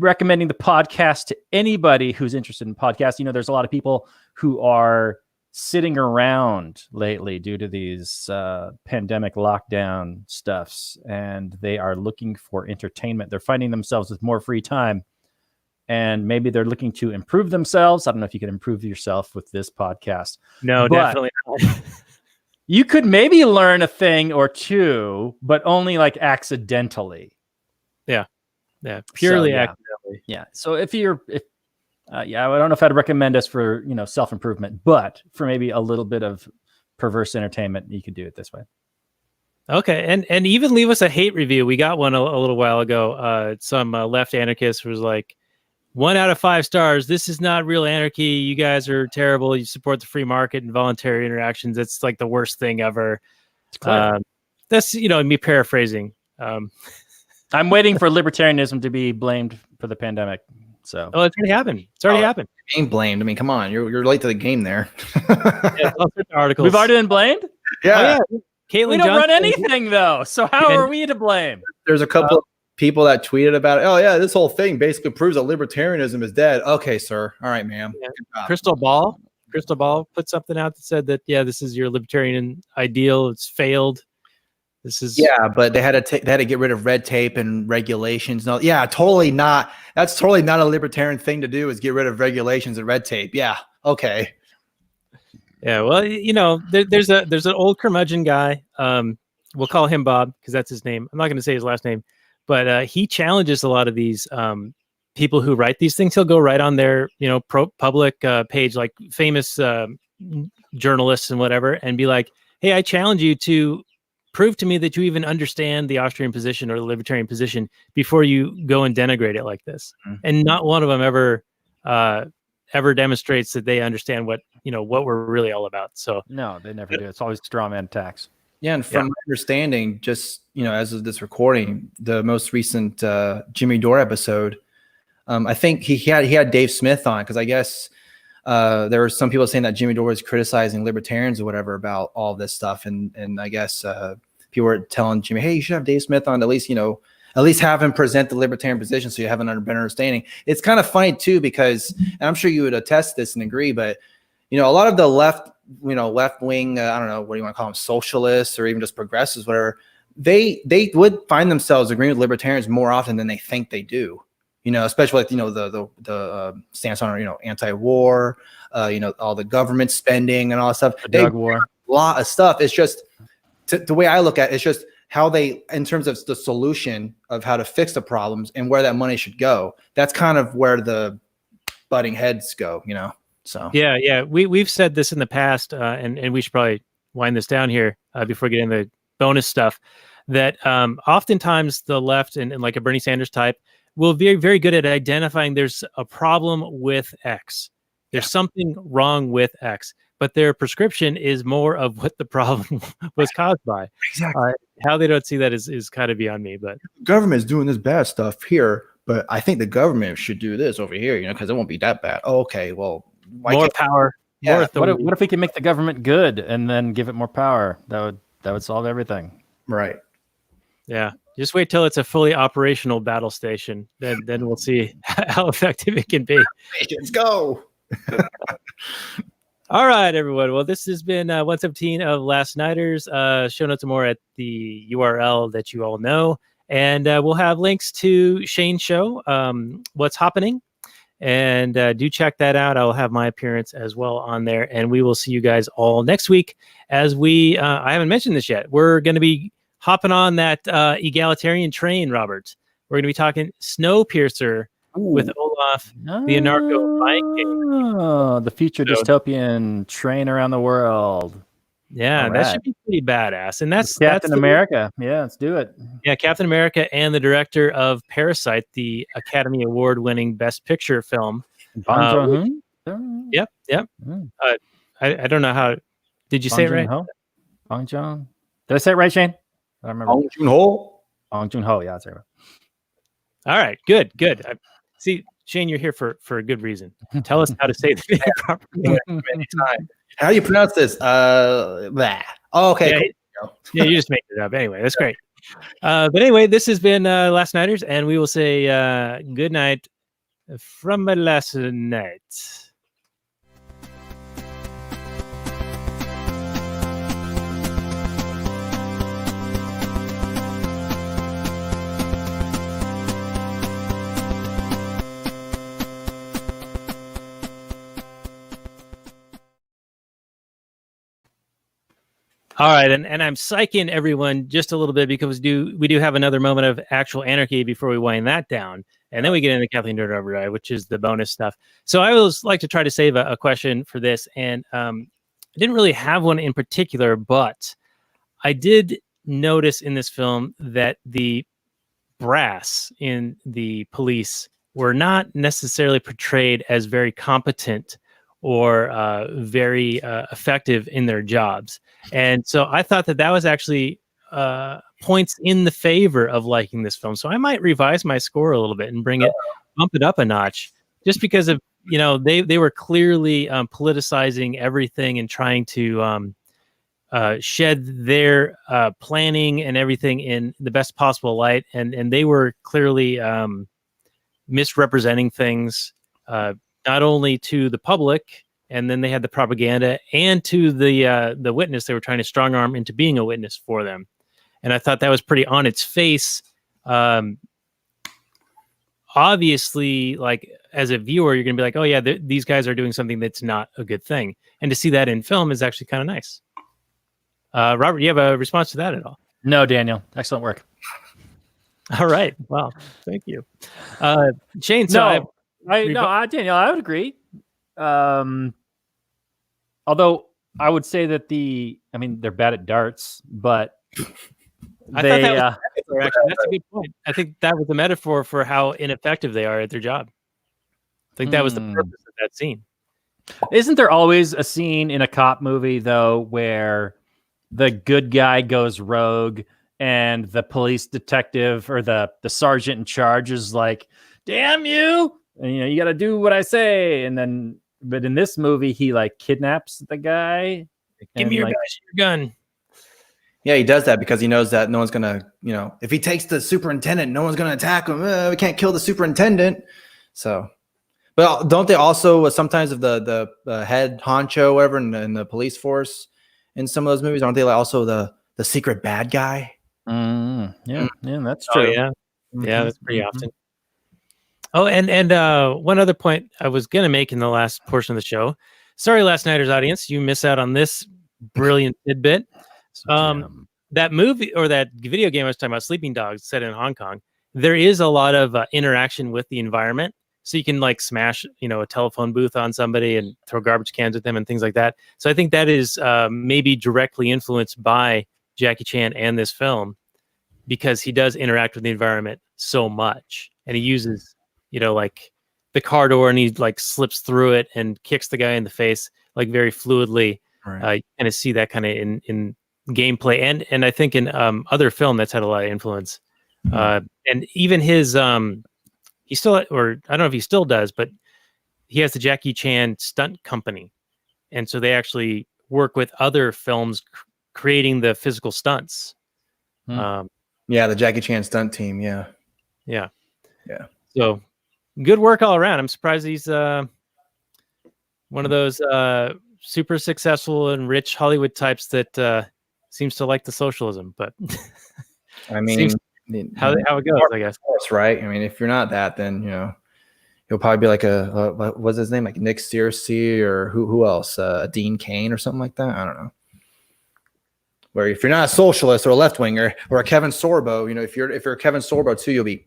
E: recommending the podcast to anybody who's interested in podcasts. There's a lot of people who are sitting around lately due to these pandemic lockdown stuffs, and they are looking for entertainment. They're finding themselves with more free time, and maybe they're looking to improve themselves. I don't know if you can improve yourself with this podcast.
D: No, definitely not.
E: You could maybe learn a thing or two, but only like accidentally.
D: Yeah, purely accidentally.
E: Yeah. So I don't know if I'd recommend us for, self-improvement, but for maybe a little bit of perverse entertainment, you could do it this way.
D: Okay, and even leave us a hate review. We got one a little while ago. Some left anarchist was like, 1 out of 5 stars. This is not real anarchy. You guys are terrible. You support the free market and voluntary interactions. It's like the worst thing ever. That's me paraphrasing.
E: I'm waiting for libertarianism to be blamed for the pandemic. So
D: it's already happened. It's already happened.
F: Ain't blamed. I mean, come on, you're late to the game there.
D: Yeah, articles.
E: we've already been blamed.
F: Yeah.
D: Caitlin
E: We don't run
D: Johnson-
E: anything though. So how are we to blame?
F: There's a couple of people that tweeted about it. Oh yeah, this whole thing basically proves that libertarianism is dead. Okay, sir. All right, ma'am.
D: Yeah. Crystal Ball put something out that said that this is your libertarian ideal. It's failed. This is
F: but they had to get rid of red tape and regulations. No, totally not. That's totally not a libertarian thing to do. Is get rid of regulations and red tape. Yeah, okay.
D: Yeah, well, there's an old curmudgeon guy. We'll call him Bob because that's his name. I'm not going to say his last name, but he challenges a lot of these people who write these things. He'll go right on their public page, like famous journalists and whatever, and be like, "Hey, I challenge you to prove to me that you even understand the Austrian position or the libertarian position before you go and denigrate it like this." Mm-hmm. And not one of them ever demonstrates that they understand what we're really all about. So
E: no, they never do. It's always straw man attacks.
F: Yeah, and from my understanding, just as of this recording, the most recent Jimmy Dore episode, I think he had Dave Smith on because I guess there were some people saying that Jimmy Dore was criticizing libertarians or whatever about all this stuff, and I guess people were telling Jimmy, "Hey, you should have Dave Smith on at least have him present the libertarian position so you have a better understanding." It's kind of funny too because, and I'm sure you would attest this and agree, but a lot of the left wing, I don't know what do you want to call them, socialists or even just progressives, whatever, they would find themselves agreeing with libertarians more often than they think they do. Especially like the stance on anti-war, all the government spending and all that stuff.
E: The drug war,
F: a lot of stuff. It's just the way I look at it, it's just how they, in terms of the solution of how to fix the problems and where that money should go. That's kind of where the butting heads go. So
D: yeah, we've said this in the past, and we should probably wind this down here before getting the bonus stuff. That oftentimes the left and like a Bernie Sanders type will be very, very good at identifying there's a problem with X. There's something wrong with X, but their prescription is more of what the problem was caused by.
F: Exactly.
D: How they don't see that is kind of beyond me. But
F: the government is doing this bad stuff here, but I think the government should do this over here, because it won't be that bad. Oh, okay, well,
D: more power.
F: Yeah.
D: More
E: what if we can make the government good and then give it more power? That would solve everything.
F: Right.
D: Yeah. Just wait till it's a fully operational battle station. Then we'll see how effective it can be.
F: Let's go.
D: All right, everyone. Well, this has been 117 of Last Nighters. Show notes and more at the URL that you all know. And we'll have links to Shaine's show, What's HAPAning. And do check that out. I'll have my appearance as well on there. And we will see you guys all next week as we, I haven't mentioned this yet, we're going to be hopping on that egalitarian train, Robert. We're going to be talking Snowpiercer with Olof the Anarcho-Viking.
E: The future dystopian train around the world.
D: Yeah, that should be pretty badass. And that's
E: Captain America. Yeah, let's do it.
D: Yeah, Captain America and the director of Parasite, the Academy Award-winning Best Picture film.
E: Bong
D: Joon-ho? Yep. I don't know how. Did you say it right?
E: Bong Joon. Did I say it right, Shaine? I don't remember.
F: Bong Joon-ho.
E: Bong Joon-ho. Yeah, that's right.
D: All right, good. See, Shaine, you're here for a good reason. Tell us how to say the name properly.
F: How do you pronounce this? Blah. Oh, okay.
D: Yeah,
F: cool.
D: Yeah, you just made it up. Anyway, that's great. But anyway, this has been Last Nighters, and we will say good night from last night. All right, and I'm psyching everyone just a little bit because we do have another moment of actual anarchy before we wind that down, and then we get into Kathleen Nerd Overdrive, which is the bonus stuff. So I always like to try to save a question for this, and I didn't really have one in particular, but I did notice in this film that the brass in the police were not necessarily portrayed as very competent or very effective in their jobs. And so I thought that was actually points in the favor of liking this film. So I might revise my score a little bit and bump it up a notch, just because of, they were clearly politicizing everything and trying to shed their planning and everything in the best possible light. And they were clearly misrepresenting things, not only to the public, and then they had the propaganda, and to the witness. They were trying to strong arm into being a witness for them. And I thought that was pretty on its face. Obviously, like, as a viewer, you're going to be like, oh yeah, these guys are doing something that's not a good thing. And to see that in film is actually kind of nice. Robert, do you have a response to that at all?
E: No, Daniel. Excellent work.
D: All right. Well, thank you. Shaine,
E: Daniel, I would agree. Although I would say that they're bad at darts, but
D: I thought that was actually, that's a good point. I think that was a metaphor for how ineffective they are at their job. I think that was the purpose of that scene.
E: Isn't there always a scene in a cop movie, though, where the good guy goes rogue and the police detective or the sergeant in charge is like, damn you, and you got to do what I say. But in this movie, he like kidnaps the guy.
D: Give me your gun.
F: Yeah, he does that because he knows that no one's gonna, if he takes the superintendent, no one's gonna attack him. We can't kill the superintendent. So, but don't they also sometimes of the head honcho, whatever, in the police force in some of those movies, aren't they also the secret bad guy?
E: Yeah, that's true.
D: Oh, yeah, that's pretty often. Oh, and one other point I was gonna make in the last portion of the show. Sorry, Last Nighters audience, you miss out on this brilliant tidbit. That movie or that video game I was talking about, Sleeping Dogs, set in Hong Kong, there is a lot of interaction with the environment. So you can like smash, a telephone booth on somebody and throw garbage cans at them and things like that. So I think that is maybe directly influenced by Jackie Chan and this film, because he does interact with the environment so much, and he uses, like the car door, and he like slips through it and kicks the guy in the face like very fluidly.
F: Right.
D: You kind of see that kind of in gameplay, and I think in other film that's had a lot of influence. And even his he still, or I don't know if he still does, but he has the Jackie Chan stunt company, and so they actually work with other films creating the physical stunts.
F: Yeah, the Jackie Chan stunt team. Yeah.
D: So good work all around. I'm surprised he's one of those super successful and rich Hollywood types that seems to like the socialism, but
F: I mean,
D: how it goes, I guess.
F: Right. I mean, if you're not that, then he'll probably be like what's his name, like Nick Searcy, or who else, Dean Cain or something like that. I don't know. Where if you're not a socialist or a left winger or a Kevin Sorbo, if you're a Kevin Sorbo too, you'll be.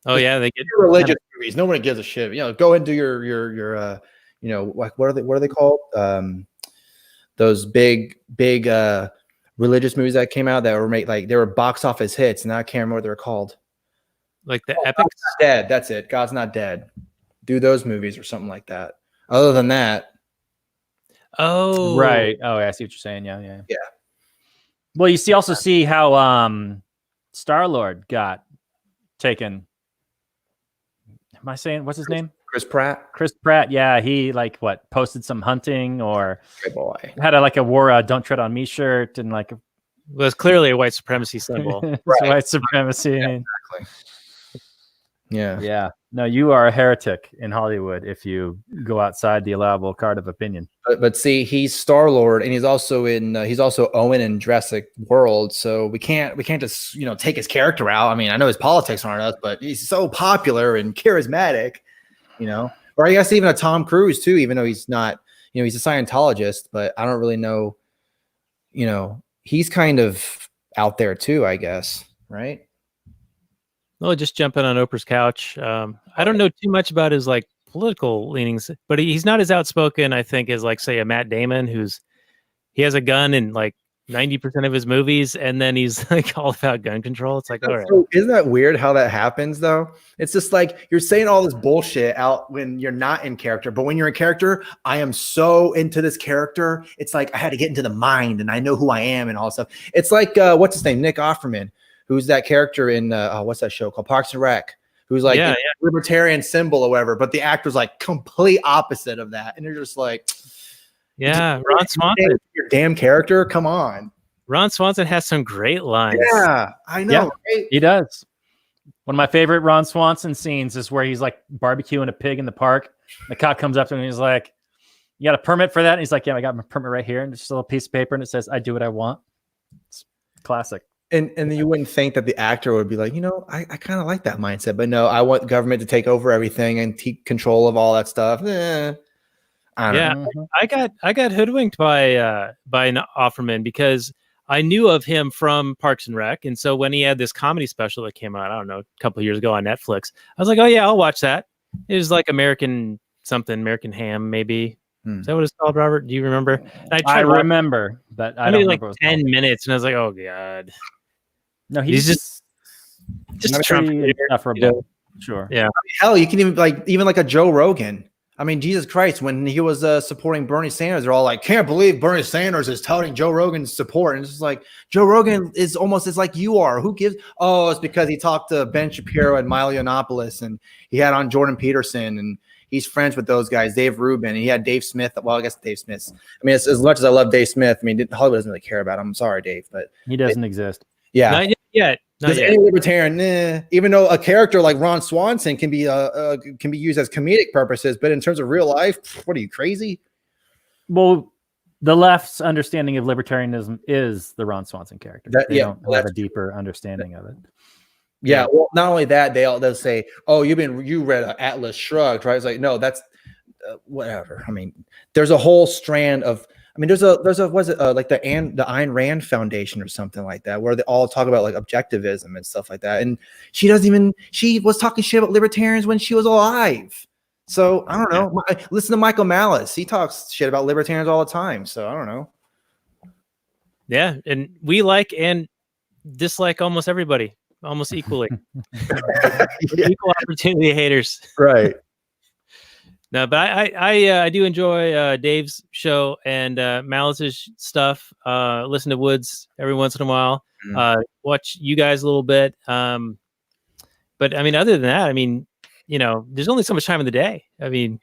D: Oh yeah, they get
F: religious movies. Nobody gives a shit. Go into your like what are they called? Those big religious movies that came out that were they were box office hits, and I can't remember what they're called.
D: Like the Epics?
F: God's Not Dead. That's it. God's Not Dead. Do those movies or something like that. Other than that.
D: Oh,
E: right. Oh, I see what you're saying. Yeah. Well, you also see how Star-Lord got taken. Am I saying what's his name?
F: Chris Pratt.
E: Chris Pratt. Yeah, he posted some hunting or had a wore Don't Tread on Me shirt and
D: it was clearly a white supremacy symbol.
E: Right. White supremacy.
F: Yeah, exactly.
E: Yeah. No, you are a heretic in Hollywood if you go outside the allowable card of opinion.
F: But see, he's Star-Lord, and he's also Owen in Jurassic World. So we can't just take his character out. I mean, I know his politics aren't us, but he's so popular and charismatic, Or I guess even a Tom Cruise too, even though he's not, he's a Scientologist, but I don't really know. He's kind of out there too, I guess, right?
D: Well, just jumping on Oprah's couch. I don't know too much about his political leanings, but he's not as outspoken, I think, as say a Matt Damon, he has a gun and 90% of his movies, and then he's like all about gun control. It's like, all right.
F: So isn't that weird how that happens though? It's just like you're saying all this bullshit out when you're not in character, but when you're in character, I am so into this character. It's like I had to get into the mind and I know who I am and all that stuff. It's like what's his name? Nick Offerman, who's that character in what's that show called Parks and Rec? Who's like a libertarian symbol or whatever, but the actor's like complete opposite of that. And you're just like,
D: yeah, Ron Swanson.
F: Your damn character, come on.
D: Ron Swanson has some great lines.
F: Yeah, I know.
E: Yeah,
F: right?
E: he does. One of my favorite Ron Swanson scenes is where he's like barbecuing a pig in the park. The cop comes up to him and he's like, "You got a permit for that?" And he's like, "Yeah, I got my permit right here." And just a little piece of paper and it says, "I do what I want." It's classic.
F: And then you wouldn't think that the actor would be like, I kind of like that mindset, but no, I want government to take over everything and take control of all that stuff. I don't know.
D: I got hoodwinked by an Offerman because I knew of him from Parks and Rec, and so when he had this comedy special that came out, I don't know, a couple of years ago on Netflix, I was like, oh yeah, I'll watch that. It was like American Ham, maybe. Is that what it's called, Robert? Do you remember? And
E: I remember, but I don't
D: like
E: remember
D: 10 minutes, and I was like, oh god.
E: No,
D: he's just Trump
E: insufferable. Sure.
D: Yeah.
F: Hell, you can even like a Joe Rogan. I mean, Jesus Christ, when he was supporting Bernie Sanders, they're all like, can't believe Bernie Sanders is touting Joe Rogan's support. And it's just like, Joe Rogan is almost as like you are. Who gives? Oh, it's because he talked to Ben Shapiro and Milo Yiannopoulos, and he had on Jordan Peterson, and he's friends with those guys, Dave Rubin, and he had Dave Smith. Well, I guess Dave Smith. I mean, as much as I love Dave Smith, I mean, Hollywood doesn't really care about him. I'm sorry, Dave, but
E: he doesn't exist.
F: Yeah.
D: Not yet.
F: Because any libertarian, even though a character like Ron Swanson can be used as comedic purposes, but in terms of real life, what are you, crazy?
E: Well, the left's understanding of libertarianism is the Ron Swanson character. They don't have a deeper understanding of it.
F: Yeah, well, not only that, they'll say, "Oh, you read Atlas Shrugged, right?" It's like, no, that's whatever. I mean, there's a whole strand of. I mean, there's a was it like the Ayn Rand Foundation or something like that, where they all talk about like objectivism and stuff like that. And she was talking shit about libertarians when she was alive. So I don't know. Listen to Michael Malice. He talks shit about libertarians all the time. So I don't know.
D: Yeah, and we like and dislike almost everybody, almost equally. Equal opportunity haters.
F: Right.
D: No, but I do enjoy Dave's show and Malice's stuff. Listen to Woods every once in a while. Watch you guys a little bit. But I mean, other than that, I mean, there's only so much time in the day. I mean,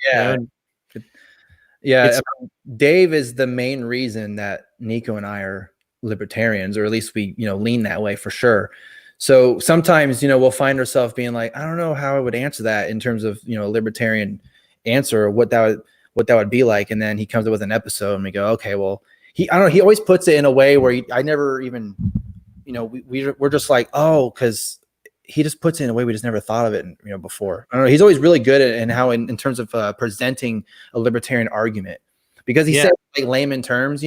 F: Dave is the main reason that Nico and I are libertarians, or at least we, lean that way for sure. So sometimes, we'll find ourselves being like, I don't know how I would answer that in terms of, a libertarian answer, or what that would be like. And then he comes up with an episode and we go, okay, well, he always puts it in a way where I never even, we're just like, oh, because he just puts it in a way we just never thought of it, before. I don't know. He's always really good at how in terms of presenting a libertarian argument, because he said like layman terms,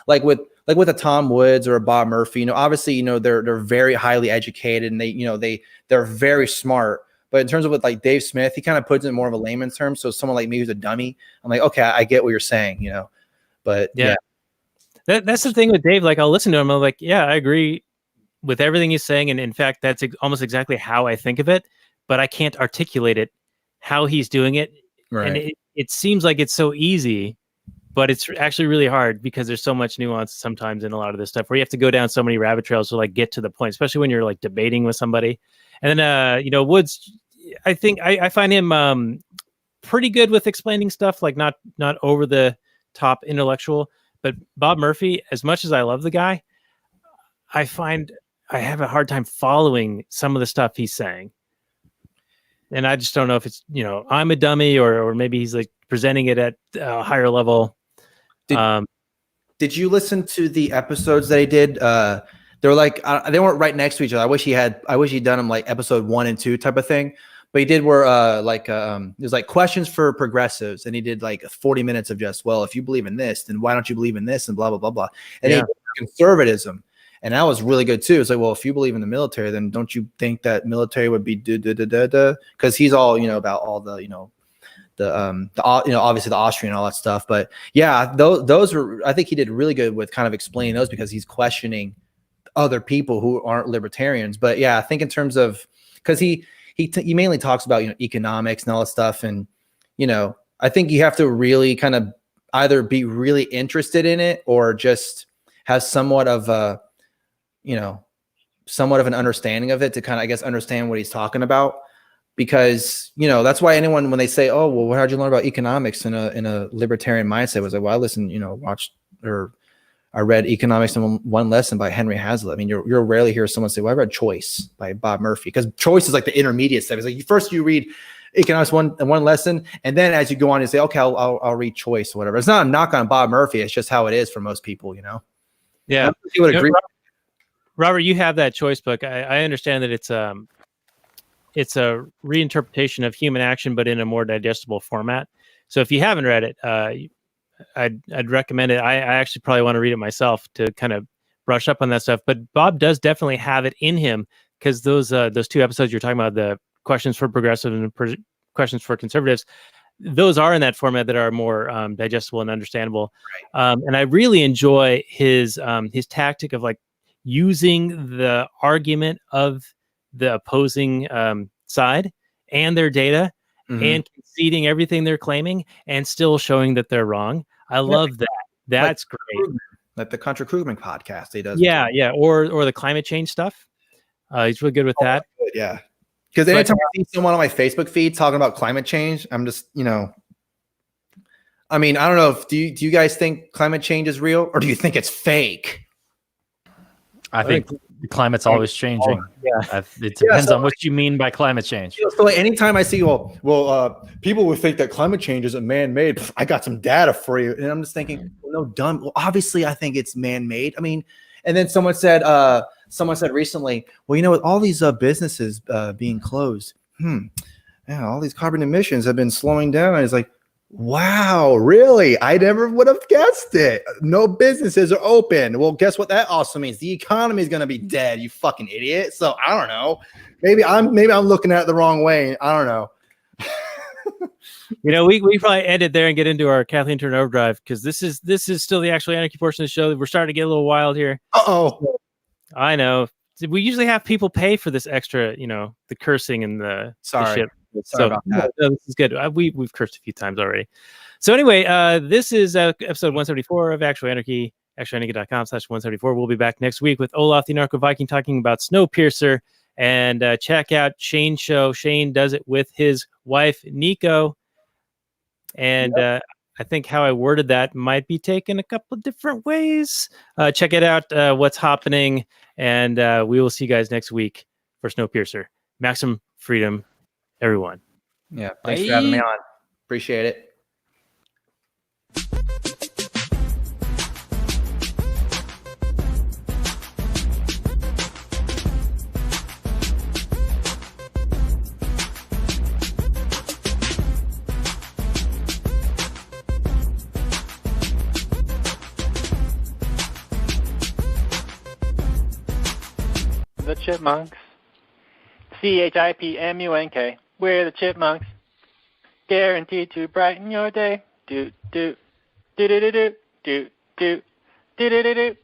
F: like with a Tom Woods or a Bob Murphy, obviously, they're very highly educated and they're very smart. But in terms of with like Dave Smith, he kind of puts it in more of a layman's term. So someone like me who's a dummy, I'm like, okay, I get what you're saying, But yeah.
D: That's the thing with Dave. Like, I'll listen to him. I'm like, yeah, I agree with everything he's saying. And in fact, that's almost exactly how I think of it. But I can't articulate it, how he's doing it.
F: Right.
D: And it seems like it's so easy, but it's actually really hard because there's so much nuance sometimes in a lot of this stuff where you have to go down so many rabbit trails to like get to the point, especially when you're like debating with somebody. And then, Woods, I think I find him pretty good with explaining stuff, like not over the top intellectual. But Bob Murphy, as much as I love the guy, I find I have a hard time following some of the stuff he's saying. And I just don't know if it's, I'm a dummy or maybe he's like presenting it at a higher level.
F: Did you listen to the episodes that he did? They were like, they weren't right next to each other. I wish he'd done them like episode 1 and 2 type of thing. But he did where there's like questions for progressives, and he did like 40 minutes of just, well, if you believe in this, then why don't you believe in this, and blah blah blah blah. And then conservatism, and that was really good too. It's like, well, if you believe in the military, then don't you think that military would be because he's all about all the obviously the Austrian and all that stuff. But yeah, those were, I think he did really good with kind of explaining those because he's questioning other people who aren't libertarians. But yeah, I think in terms of, because he mainly talks about, economics and all that stuff. And, I think you have to really kind of either be really interested in it or just have somewhat of an understanding of it to kind of, I guess, understand what he's talking about. Because, that's why anyone, when they say, oh, well, how'd you learn about economics in a libertarian mindset, was like, well, I listened, I read Economics in One Lesson by Henry Hazlitt. I mean, you'll rarely hear someone say, well, I read Choice by Bob Murphy, because Choice is like the intermediate step. It's like first you read Economics one lesson, and then as you go on, you say, okay, I'll read Choice or whatever. It's not a knock on Bob Murphy. It's just how it is for most people,
D: Yeah.
F: You would agree.
D: Robert, you have that Choice book. I understand that it's a reinterpretation of human action, but in a more digestible format. So if you haven't read it, I'd recommend it. I actually probably want to read it myself to kind of brush up on that stuff. But Bob does definitely have it in him, because those 2 episodes you're talking about, the questions for progressives and questions for conservatives, those are in that format that are more digestible and understandable. Right. And I really enjoy his tactic of like using the argument of the opposing side and their data, and conceding everything they're claiming and still showing that they're wrong. I love that. That's great.
F: Like the Contra Krugman podcast he does.
D: Yeah, yeah. Or the climate change stuff. He's really good with that.
F: Yeah. Because anytime I see someone on my Facebook feed talking about climate change, I'm just, I mean, I don't know if do you guys think climate change is real, or do you think it's fake?
E: I think the climate's always changing.
D: Yeah.
E: It depends on what you mean by climate change.
F: So like anytime I see, people would think that climate change isn't man-made. I got some data for you. And I'm just thinking, well, no, dumb. Well, obviously I think it's man-made. I mean, and then someone said recently, well, with all these businesses being closed, all these carbon emissions have been slowing down. And it's like, wow, really? I never would have guessed it. No businesses are open. Well, guess what that also means? The economy is going to be dead, you fucking idiot. So I don't know. Maybe I'm looking at it the wrong way. I don't know.
D: We probably end it there and get into our Kathleen Turner Overdrive, because this is still the actual anarchy portion of the show. We're starting to get a little wild here.
F: Uh-oh.
D: I know. We usually have people pay for this extra, the cursing and the shit.
F: Sorry about that.
D: No, this is good. We've cursed a few times already. So anyway, this is episode 174 of Actual Anarchy, actualanarchy.com/174. We'll be back next week with Olof the Anarcho-Viking talking about Snowpiercer, and check out Shaine's show. Shaine does it with his wife, Nico. And I think how I worded that might be taken a couple different ways. Check it out, what's HAPAning, and we will see you guys next week for Snowpiercer. Maximum freedom, everyone.
F: Yeah, thanks for having me on. Appreciate it.
G: The Chipmunks. CHIPMUNK. We're the Chipmunks. Guaranteed to brighten your day. Do do do do do do do do do do do.